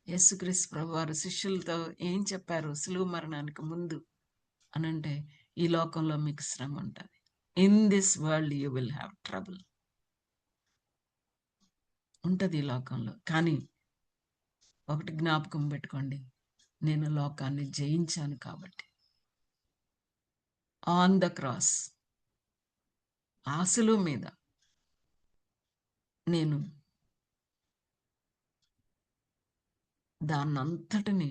యేసుక్రీస్తు ప్రభువారు శిష్యులతో ఏం చెప్పారు సిలువ మరణానికి ముందు అనంటే, ఈ లోకంలో మీకు శ్రమ ఉంటుంది. In this world you will have trouble. ఉంటుంది ఈ లోకంలో, కానీ ఒకటి జ్ఞాపకం పెట్టుకోండి, నేను లోకాన్ని జయించాను కాబట్టి. ఆన్ ద క్రాస్ ఆశలు మీద నేను దాన్నంతటిని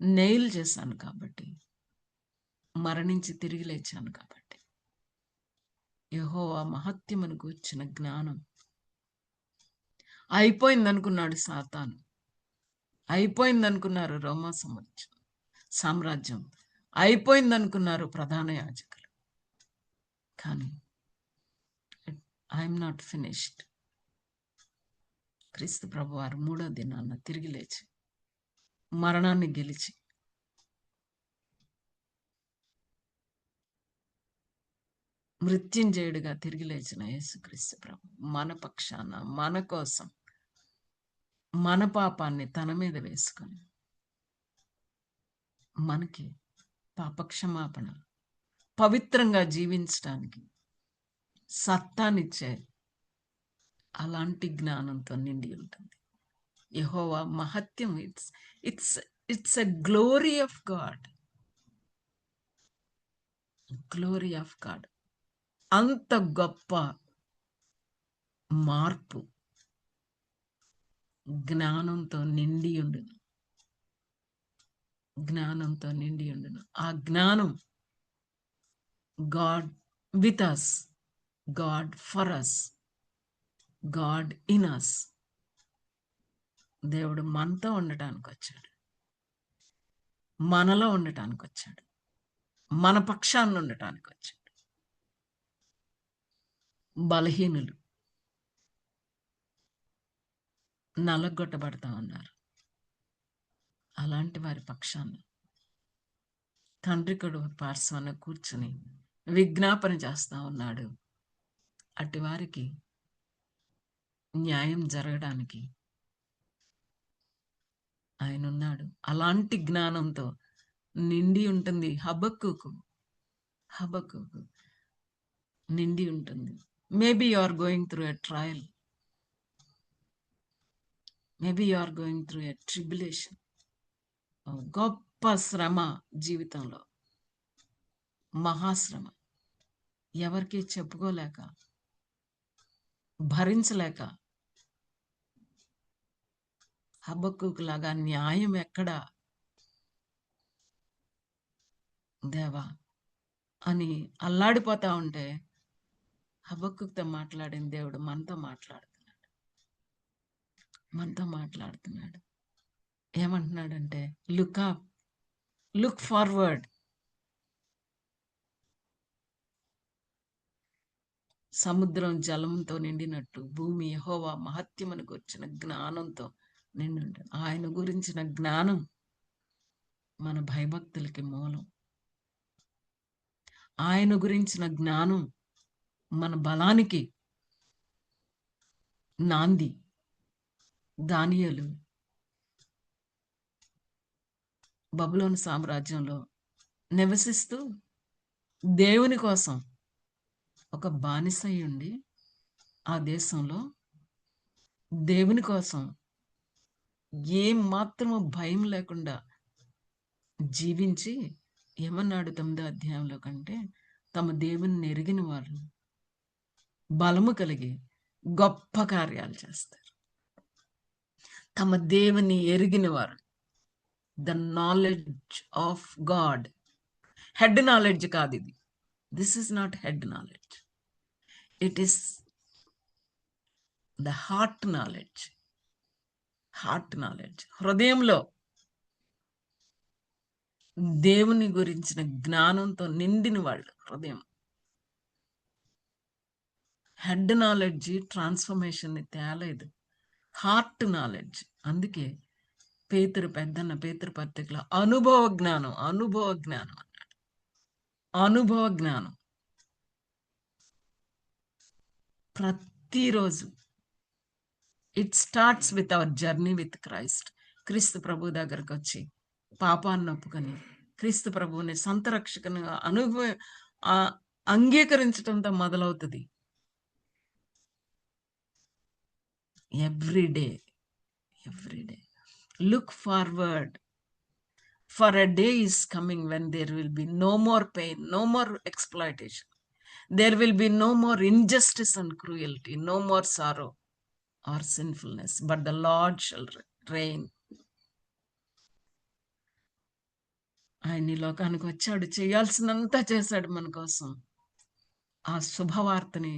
నెయిల్ చేశాను కాబట్టి, మరణించి తిరిగి లేచాను కాబట్టి, యెహోవా మహత్యమును గూర్చిన జ్ఞానం అయిపోయిందనుకున్నాడు సాతాను, అయిపోయిందనుకున్నారు రోమా సామ్రాజ్యం, అయిపోయిందనుకున్నారు ప్రధాన యాజకులు. కానీ ఐఎమ్ నాట్ ఫినిష్డ్. క్రీస్తు ప్రభువారు 3వ దినాన్న తిరిగి లేచి మరణాన్ని గెలిచి మృత్యుంజయుడిగా తిరిగి లేచిన యేసుక్రీస్తు ప్రభు మన పక్షాన, మన కోసం, మన పాపాన్ని తన మీద వేసుకొని మనకి పాపక్షమాపణ, పవిత్రంగా జీవించడానికి సత్తానిచ్చే అలాంటి జ్ఞానంతో నిండి ఉంటుంది యెహోవా మహత్యం. It's a glory of God, glory of God. అంత గొప్ప మార్పు జ్ఞానంతో నిండి ఉండును, జ్ఞానంతో నిండి ఉండును. ఆ జ్ఞానం God with us, God for us, God in us. దేవుడు మనతో ఉండటానికి వచ్చాడు, మనలో ఉండటానికి వచ్చాడు, మన పక్షాన్ని ఉండటానికి వచ్చాడు. బలహీనులు నలగొట్టబడతా ఉన్నారు, అలాంటి వారి పక్షాన్ని తండ్రి కొడుకు పార్శ్వాన కూర్చుని విజ్ఞాపన చేస్తా ఉన్నాడు. అట్టి వారికి న్యాయం జరగడానికి ఆయన ఉన్నాడు. అలాంటి జ్ఞానంతో నిండి ఉంటుంది హబక్కూకు నిండి ఉంటుంది. Maybe you are going through a trial, maybe you are going through a tribulation. గొప్ప శ్రమ జీవితంలో, మహాశ్రమ, ఎవరికి చెప్పుకోలేక, భరించలేక, హబక్కూకు లాగా న్యాయం ఎక్కడా దేవా అని అల్లాడిపోతా ఉంటే హబక్కూకుతో మాట్లాడిన దేవుడు మనతో మాట్లాడుతున్నాడు. ఏమంటున్నాడంటే, లుక్ అప్, లుక్ ఫార్వర్డ్. సముద్రం జలంతో నిండినట్టు భూమి యెహోవా మహత్యమునకు వచ్చిన జ్ఞానంతో నిండి ఉంటుంది. ఆయన గురించిన జ్ఞానం మన భయభక్తులకి మూలం. ఆయన గురించిన జ్ఞానం మన బలానికి నాంది. దానియేలు బబులోను సామ్రాజ్యంలో నివసిస్తూ దేవుని కోసం ఒక బానిసై ఉండి ఆ దేశంలో దేవుని కోసం ఏం మాత్రము భయం లేకుండా జీవించి ఏమన్నాడు 9వ అధ్యాయంలో కంటే, తమ దేవుని ఎరిగిన వారు బలము కలిగి గొప్ప కార్యాలు చేస్తారు. తమ దేవుని ఎరిగిన వారు, the knowledge of God. Head knowledge కాదు ఇది. This is not head knowledge, it is the heart knowledge. Heart knowledge, హృదయంలో దేవుని గురించిన జ్ఞానంతో నిండిన వాళ్ళు హృదయం. హెడ్ నాలెడ్జ్ ట్రాన్స్ఫర్మేషన్ ని తేలేదు, హార్ట్ నాలెడ్జ్. అందుకే పేతురు పత్రికలో అనుభవ జ్ఞానం అన్నాడు. అనుభవ జ్ఞానం ప్రతిరోజు. It starts with our journey with Christ. క్రీస్తు ప్రభు దగ్గరకు వచ్చి పాపాన్ని ఒప్పుకొని క్రీస్తు ప్రభువుని సొంత రక్షకునిగా అంగీకరించడంతో మొదలవుతుంది. Every day look forward, for a day is coming when there will be no more pain, no more exploitation. There will be no more injustice and cruelty, no more sorrow or sinfulness, but the Lord shall reign. ఆయన ఈ లోకానికి వచ్చాడు, చేయాల్సినంత చేశాడు మన కోసం. ఆ శుభవార్తని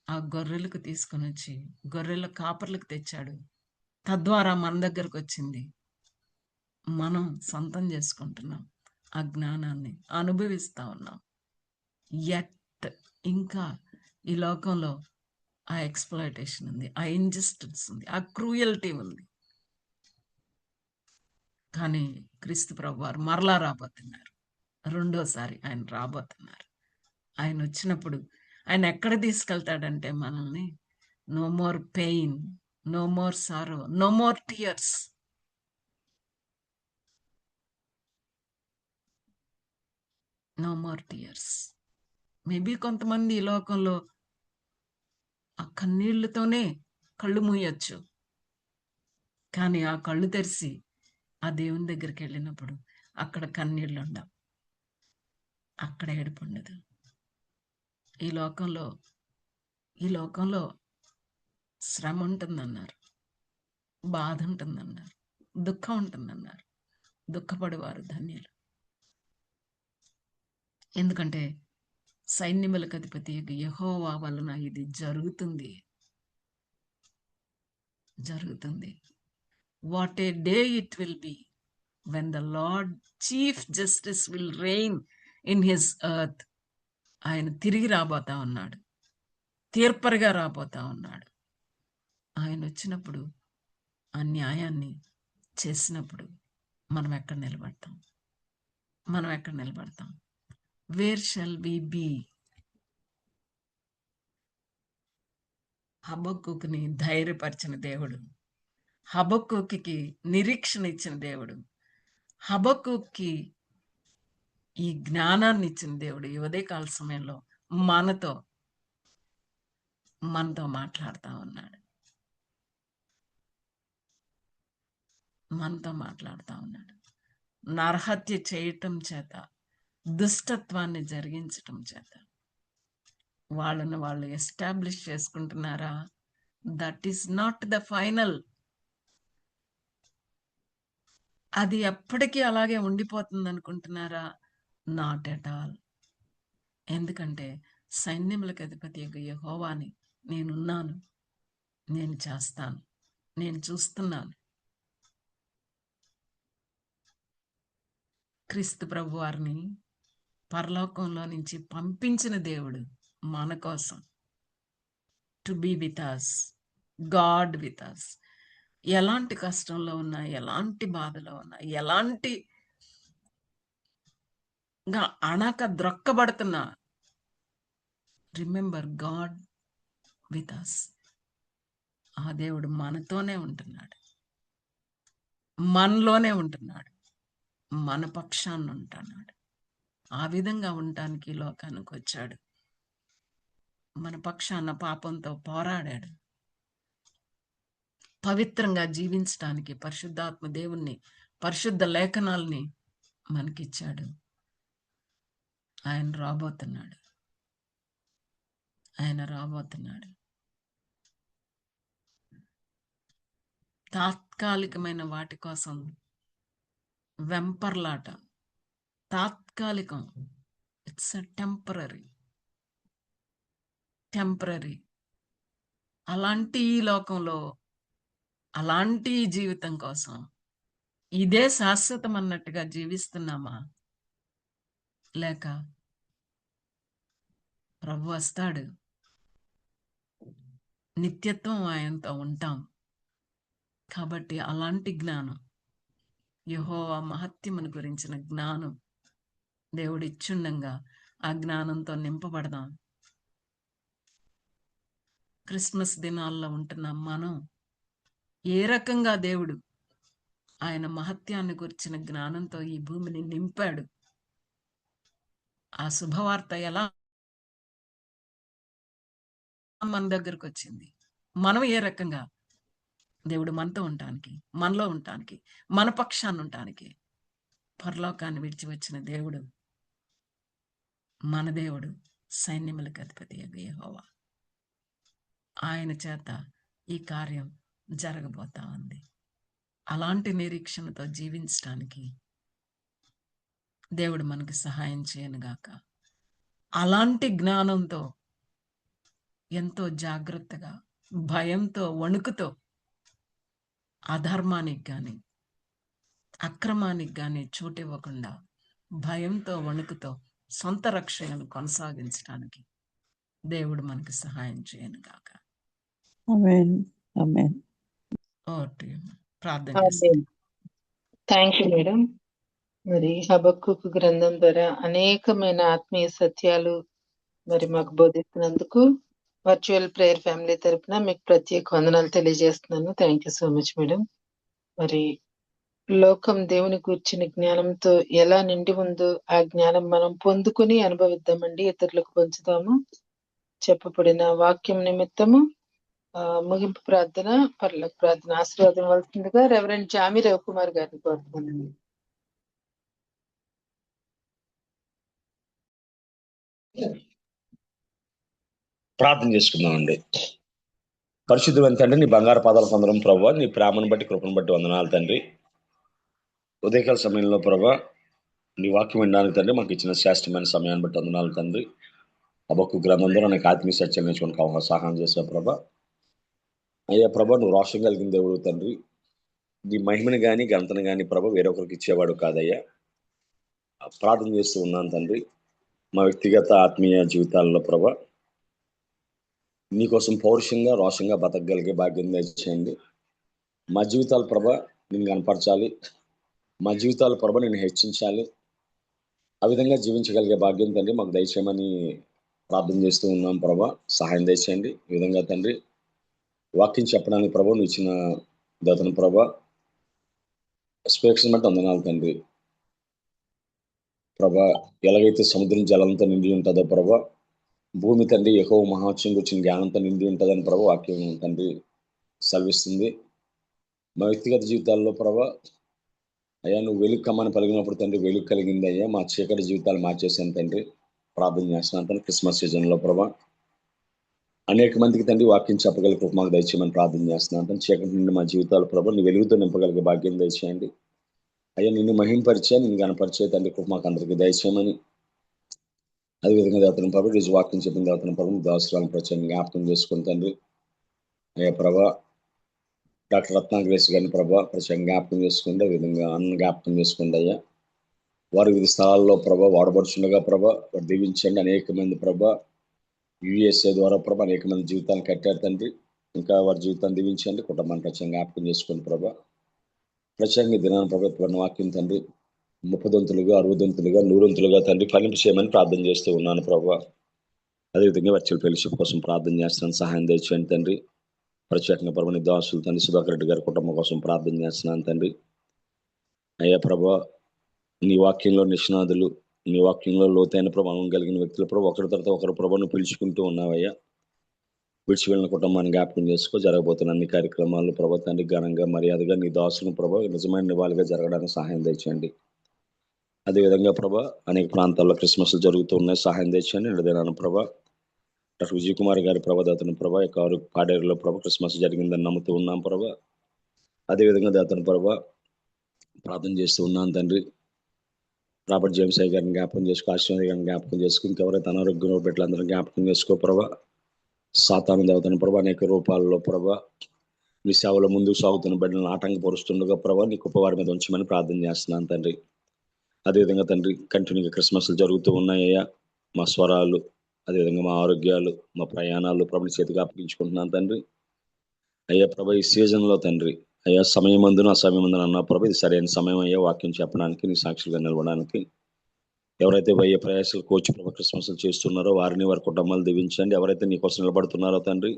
ఆ గొర్రెలకు తీసుకొని వచ్చి గొర్రెల కాపర్లకు తెచ్చాడు. తద్వారా మన దగ్గరకు వచ్చింది. మనం సొంతం చేసుకుంటున్నాం, ఆ జ్ఞానాన్ని అనుభవిస్తా ఉన్నాం. ఎట్ ఇంకా ఈ లోకంలో ఆ ఎక్స్‌ప్లాయిటేషన్ ఉంది, ఆ ఇంజస్టిస్ ఉంది, ఆ క్రూయల్టీ ఉంది. కానీ క్రీస్తు ప్రభువారు మరలా రాబోతున్నారు. రెండోసారి ఆయన రాబోతున్నారు. ఆయన వచ్చినప్పుడు ఆయన ఎక్కడ తీసుకెళ్తాడంటే మనల్ని no more pain, no more sorrow, no more tears. No more tears. Maybe కొంతమంది ఈ లోకంలో ఆ కన్నీళ్లతోనే కళ్ళు మూయొచ్చు, కానీ ఆ కళ్ళు తెరిచి ఆ దేవుని దగ్గరికి వెళ్ళినప్పుడు అక్కడ కన్నీళ్ళు ఉండవు, అక్కడ ఏడుపు ఉండదు. ఈ లోకంలో శ్రమ ఉంటుందన్నారు, బాధ ఉంటుందన్నారు, దుఃఖం ఉంటుందన్నారు. దుఃఖపడేవారు ధన్యులు, ఎందుకంటే సైన్యములకు అధిపతి యెహోవా వలన ఇది జరుగుతుంది. What a day it will be when the Lord Chief Justice will reign in his earth. ఆయన తిరిగి రాబోతా ఉన్నాడు, తీర్పరిగా రాబోతా ఉన్నాడు. ఆయన వచ్చినప్పుడు ఆ న్యాయాన్ని చేసినప్పుడు మనం ఎక్కడ నిలబడతాం? Where shall we be? హబక్కూకుని ధైర్యపరిచిన దేవుడు, హబక్కూకి నిరీక్షణ ఇచ్చిన దేవుడు, హబక్కూకి ఈ జ్ఞానాన్ని ఇచ్చిన దేవుడు ఈ ఉదయకాల సమయంలో మనతో మాట్లాడుతూ ఉన్నాడు. నరహత్య చేయటం చేత, దుష్టత్వాన్ని జరిగించటం చేత వాళ్ళను వాళ్ళు ఎస్టాబ్లిష్ చేసుకుంటున్నారా? That is not the final. అది ఎప్పటికీ అలాగే ఉండిపోతుంది అనుకుంటున్నారా? Not at all. ఎందుకంటే సైన్యములకు అధిపతి యెహోవాని నేనున్నాను, నేను చేస్తాను, నేను చూస్తున్నాను. క్రీస్తు ప్రభు వారిని పరలోకంలో నుంచి పంపించిన దేవుడు మన కోసం, to be with us, God with us. ఎలాంటి కష్టంలో ఉన్నా, ఎలాంటి బాధలో ఉన్నా, ఎలాంటి అణక ద్రొక్కబడుతున్నా, రిమెంబర్ గాడ్ విత్ అస్. ఆ దేవుడు మనతోనే ఉంటున్నాడు, మనలోనే ఉంటున్నాడు, మన పక్షాన్ని ఉంటున్నాడు. ఆ విధంగా ఉండటానికి లోకానికి వచ్చాడు. మన పక్షాన పాపంతో పోరాడాడు. పవిత్రంగా జీవించడానికి పరిశుద్ధాత్మ దేవుణ్ణి, పరిశుద్ధ లేఖనాల్ని మనకిచ్చాడు. ఆయన రాబోతున్నాడు. తాత్కాలికమైన వాటి కోసం వెంపర్లాట, తాత్కాలికం. It's temporary. అలాంటి ఈ లోకంలో, అలాంటి జీవితం కోసం ఇదే శాశ్వతం అన్నట్టుగా జీవిస్తున్నామా? లేక ప్రభు వస్తాడు, నిత్యత్వం ఆయనతో ఉంటాం. కాబట్టి అలాంటి జ్ఞానం, యెహోవా మహత్యమును గురించిన జ్ఞానం దేవుడు ఇచ్చుండంగా ఆ జ్ఞానంతో నింపబడదాం. క్రిస్మస్ దినాల్లో ఉంటున్న మనం ఏ రకంగా దేవుడు ఆయన మహత్యాన్ని గురించిన జ్ఞానంతో ఈ భూమిని నింపాడు, ఆ శుభవార్త ఎలా మన దగ్గరకు వచ్చింది, మనం ఏ రకంగా దేవుడు మనతో ఉండటానికి, మనలో ఉండటానికి, మన పక్షాన్ని ఉండటానికి పరలోకాన్ని విడిచి వచ్చిన దేవుడు మన దేవుడు. సైన్యములకు అధిపతి యెహోవా. ఆయన చేత ఈ కార్యం జరగబోతా ఉంది. అలాంటి నిరీక్షణతో జీవించడానికి దేవుడు మనకి సహాయం చేయనుగాక. అలాంటి జ్ఞానంతో ఎంతో జాగ్రత్తగా, భయంతో, వణుకుతో అధర్మానికి కానీ అక్రమానికి కానీ చోటివ్వకుండా భయంతో, వణుకుతో సొంత రక్షణను కొనసాగించడానికి దేవుడు మనకి సహాయం చేయనుగాక. ఆమేన్. ఆమేన్. ప్రార్థన చేస్తాం. Thank you madam. మరి హబక్కూకు గ్రంథం ద్వారా అనేకమైన ఆత్మీయ సత్యాలు మరి మాకు బోధిస్తున్నందుకు వర్చువల్ ప్రేయర్ ఫ్యామిలీ తరపున మీకు ప్రత్యేక వందనాలు తెలియజేస్తున్నాను. Thank you so much madam. మరి లోకం దేవుని కూర్చుని జ్ఞానంతో ఎలా నిండి ఉందో ఆ జ్ఞానం మనం పొందుకుని అనుభవిద్దామండి, ఇతరులకు పంచుదాము. చెప్పబడిన వాక్యం నిమిత్తము ముగింపు ప్రార్థన, పరలోక ప్రార్థన ఆశీర్వాదం వలసిందిగా రెవరెండ్ జామి రవికుమార్ గారిని కోరుతున్నానండి. ప్రార్థన చేసుకుందామండి. పరిశుద్ధమైన తండ్రి, నీ బంగారు పాదాల పొందడం ప్రభావ, నీ ప్రేమను బట్టి కృపను బట్టి వందనాలు తండ్రి. ఉదయకాల సమయంలో ప్రభా నీ వాక్యం వినడానికి తండ్రి మాకు ఇచ్చిన శ్రేష్టమైన సమయాన్ని బట్టి వందనాలు తండ్రి. హబక్కూకు గ్రంథం ద్వారా నాకు ఆత్మీయ సత్యాలు నేర్చుకోవడానికి సహాయం చేసావు ప్రభా. అయ్యా ప్రభా, నువ్వు రోషం కలిగిన దేవుడు తండ్రి. నీ మహిమను కానీ ఘనతను కానీ ప్రభా వేరొకరికి ఇచ్చేవాడు కాదయ్యా. ప్రార్థన చేస్తూ ఉన్నాను తండ్రి. మా వ్యక్తిగత ఆత్మీయ జీవితాల్లో ప్రభా నీకోసం పౌరుషంగా రోషంగా బతకగలిగే భాగ్యం దయచేయండి. మా జీవితాల ప్రభ నేను కనపరచాలి, మా జీవితాల ప్రభ నేను హెచ్చించాలి, ఆ విధంగా జీవించగలిగే భాగ్యం తండ్రి మాకు దయచేయమని ప్రార్థన చేస్తూ ఉన్నాం ప్రభ. సహాయం దయచేయండి. ఈ విధంగా తండ్రి వాక్యం చెప్పడానికి ప్రభ నువ్వు ఇచ్చిన దతను ప్రభ స్పేక్షన్ బట్టి వందనాలు తండ్రి. ప్రభ ఎలాగైతే సముద్రం జలంతో నిండి ఉంటుందో ప్రభ భూమి తండ్రి యెహోవా మహాత్మ్యం గురించిన జ్ఞానంతో నిండి ఉంటుందని ప్రభు వాక్యం తండ్రి సెలవిస్తుంది. మా వ్యక్తిగత జీవితాల్లో ప్రభ అయ్యా నువ్వు వెలుగు కమ్మని పలిగినప్పుడు తండ్రి వెలుగు కలిగింది అయ్యా. మా చీకటి జీవితాలు మార్చేసాను తండ్రి. ప్రార్థన చేస్తున్నాను తండ్రి. క్రిస్మస్ సీజన్లో ప్రభ అనేక మందికి తండ్రి వాక్యం చెప్పగలిగే కృప మాకు దయచేయమని ప్రార్థన చేస్తున్నాను తండ్రి. చీకటి నుండి మా జీవితాలు ప్రభ నీ వెలుగుతో నింపగలిగే భాగ్యం దయచేయండి అయ్యా. నిన్ను మహింపరిచే, నిన్ను కనపరిచే తండ్రి కృప మాకు అందరికీ దయచేయమని, అదేవిధంగా దేవతను ప్రభు రోజు వాక్యం చెప్పిన దేవతను ప్రభు దాసురాలను ప్రత్యేకంగా జ్ఞాపకం చేసుకుని తండ్రి. అయ్యా ప్రభా డాక్టర్ రత్నాగ్రేస్ గారిని ప్రభా ప్రత్యేకంగా జ్ఞాపకం చేసుకోండి. అదేవిధంగా అన్న జ్ఞాపకం చేసుకోండి అయ్యా. వారు వివిధ స్థలాల్లో ప్రభా వాడబడుచుండగా ప్రభా వారు దీవించండి. అనేక మంది ప్రభా యుఎస్ఏ ద్వారా ప్రభా అనేక మంది జీవితాలను కట్టారు తండ్రి. ఇంకా వారి జీవితాన్ని దీవించండి. కుటుంబాన్ని ప్రత్యేకంగా జ్ఞాపకం చేసుకోండి ప్రభా. ప్రత్యేకంగా దినాన్ని ప్రభుత్వ వాక్యం తండ్రి 30 దంతులుగా 60 దంతులుగా 100 దంతులుగా తండ్రి ఫలింపు చేయమని ప్రార్థన చేస్తూ ఉన్నాను ప్రభా. అదేవిధంగా వర్చువల్ ఫెలోషిప్ కోసం ప్రార్థన చేస్తున్నాను. సహాయం దయచేయండి తండ్రి. ప్రత్యేకంగా ప్రభు నీ దాసులు తండ్రి సుధాకర్ రెడ్డి గారి కుటుంబం కోసం ప్రార్థన చేస్తున్నాను తండ్రి. అయ్యా ప్రభా నీ వాక్యంలో నిష్ణాదులు, నీ వాక్యంలో లోతైన ప్రభావం కలిగిన వ్యక్తుల ప్రభు ఒకరి తర్వాత ఒకరు ప్రభును పిలుచుకుంటూ ఉన్నావయ్యా. విడిచి వెళ్ళిన కుటుంబాన్ని జ్ఞాపకం చేసుకో. జరగబోతున్న అన్ని కార్యక్రమాలు ప్రభు తండ్రి ఘనంగా మర్యాదగా నీ దాసును ప్రభు నిజమైన నివాళిగా జరగడానికి సహాయం దయచేయండి. అదేవిధంగా ప్రభా అనేక ప్రాంతాల్లో క్రిస్మస్లు జరుగుతూ ఉన్నాయి. సహాయం తెచ్చండి. నిడదైనాను ప్రభా డాక్టర్ విజయ్ కుమార్ గారి ప్రభా దాతను ప్రభా కారు పాడేరులో ప్రభా క్రిస్మస్ జరిగిందని నమ్ముతూ ఉన్నాం ప్రభా. అదేవిధంగా దాతను ప్రభా ప్రార్థన చేస్తూ ఉన్నాను తండ్రి. రాబర్ట్ జేమ్స్ అయ్య గారిని జ్ఞాపకం చేసుకో, ఆశ్రయ గారిని జ్ఞాపకం చేసుకో, ఇంకెవరైతే అనారోగ్యంలో పెట్టాలందరూ జ్ఞాపకం చేసుకో ప్రభా. సాతాను దేవతను ప్రభా అనేక రూపాల్లో ప్రభా నీ సేవలో ముందుకు సాగుతున్న బిడ్డలను ఆటంకపరుస్తుండగా ప్రభా నీ గొప్ప వారి మీద ఉంచమని ప్రార్థన చేస్తున్నాను తండ్రి. అదేవిధంగా తండ్రి కంటిన్యూగా క్రిస్మస్లు జరుగుతూ ఉన్నాయ్యా. మా స్వరాలు, అదేవిధంగా మా ఆరోగ్యాలు, మా ప్రయాణాలు ప్రభుని చేతికి అప్పగించుకుంటున్నాను తండ్రి. అయ్యా ప్రభా ఈ సీజన్లో తండ్రి అయ్యా సమయం మందున అసమయం మందున అన్నా ప్రభా ఇది సరైన సమయం అయ్యా వాక్యం చెప్పడానికి, నీ సాక్షులుగా నిలవడానికి. ఎవరైతే వయ్యే ప్రయాసాలు కోచి ప్రభా క్రిస్మస్లు చేస్తున్నారో వారిని వారి కుటుంబాలు దీవించండి. ఎవరైతే నీ కోసం నిలబడుతున్నారో తండ్రి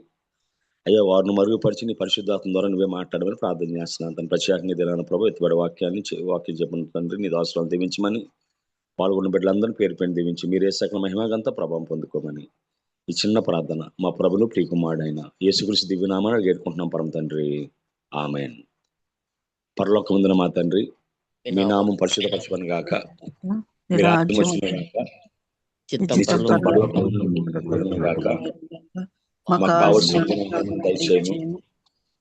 అయ్యా వారిని మరుగుపరిచి నీ పరిశుద్ధాత్మ ద్వారా నువ్వే మాట్లాడమని ప్రార్థన చేస్తున్నాను తండ్రి. ప్రత్యేకంగా దినాన ప్రభు ఎత్తుబడి వాక్యం చెప్పిన తండ్రి నీ దాసులను దీవించమని, పాల్గొన్న బిడ్డలందరినీ పేరు పెట్టి దీవించి మీరే సకల మహిమగంతా ప్రభావం పొందుకోమని ఈ చిన్న ప్రార్థన మా ప్రభును ప్రియకుమారుడైన యేసుక్రీస్తు దివ్యనామాన్ని వేడుకుంటున్నాం పరమ తండ్రి. ఆమేన్. పరలోకమందున మా తండ్రి మీ నామం పరిశుద్ధపరచబడును గాక, మీ రాజ్యం వచ్చును గాక, నీ చిత్తం గాక మాకు కావలసిన దయచేయము.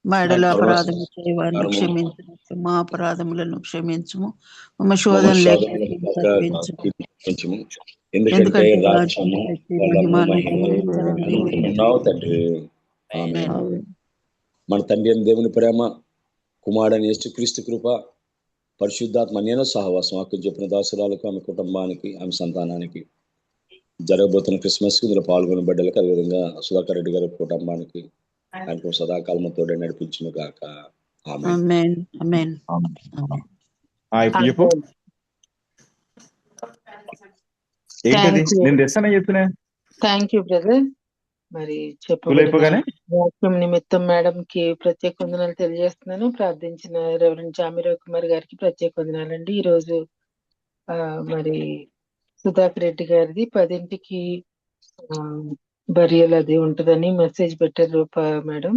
మా ఎడల పరమ అపరాధము చేయవారిని పరమ క్షమించు, మా అపరాధములను క్షమించుము, మా మమ్మ శోధన లేక శోధనలకు తప్పించుము. తప్పించుము. ఎందుకంటే ఎందుకంటే రాజ్యము రాజ్యము, శక్తి, బలము మహిమ మహిమ నీవే. ఉన్నావు తండ్రి. ఆమేన్. మన తండ్రి అయిన దేవుని ప్రేమ, కుమారుడైన యేసుక్రీస్తు కృప, పరిశుద్ధాత్మ నేను సహవాసం ఆకు చెప్పిన దాసురాలకు, ఆమె కుటుంబానికి, ఆమె సంతానానికి, జరగబోతున్న క్రిస్మస్ కు ఇందులో పాల్గొన్న బిడ్డలకు, అదేవిధంగా సుధాకర్ రెడ్డి గారి కుటుంబానికి ఆయనకు సదాకాలం తోడే నడిపించును గాక. ఆమేన్. ఆమేన్. ఆమేన్. ఇప్పుడు చెప్పు ఏంటది? నేను తెస్తానే చెప్తున్నా థ్యాంక్ యూ బ్రదర్. మరి స్కూల్ అయిపోగానే వాక్యం నిమిత్తం మేడం కి ప్రత్యేక వందనాలు తెలియజేస్తున్నాను. ప్రార్థించిన రెవరెండ్ జామిరావు కుమార్ గారికి ప్రత్యేక వందనాలండి. ఈ రోజు మరి సుధాకర్ రెడ్డి గారిది 10ంటికి బరియల్ అది ఉంటుందని మెసేజ్ పెట్టారు మేడం.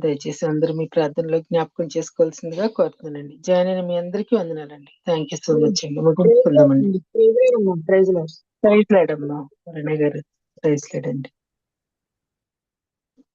దయచేసి అందరూ మీ ప్రార్థనలో జ్ఞాపకం చేసుకోవాల్సిందిగా కోరుతున్నానండి. జాయిన్ అయిన మీ అందరికీ వందనాలండి. థ్యాంక్ యూ సో మచ్ అండి. ముగించుకుందామండి. ప్రైజ్ లాడమ్మా అరణ్య గారు. ప్రైజ్ లాడండి.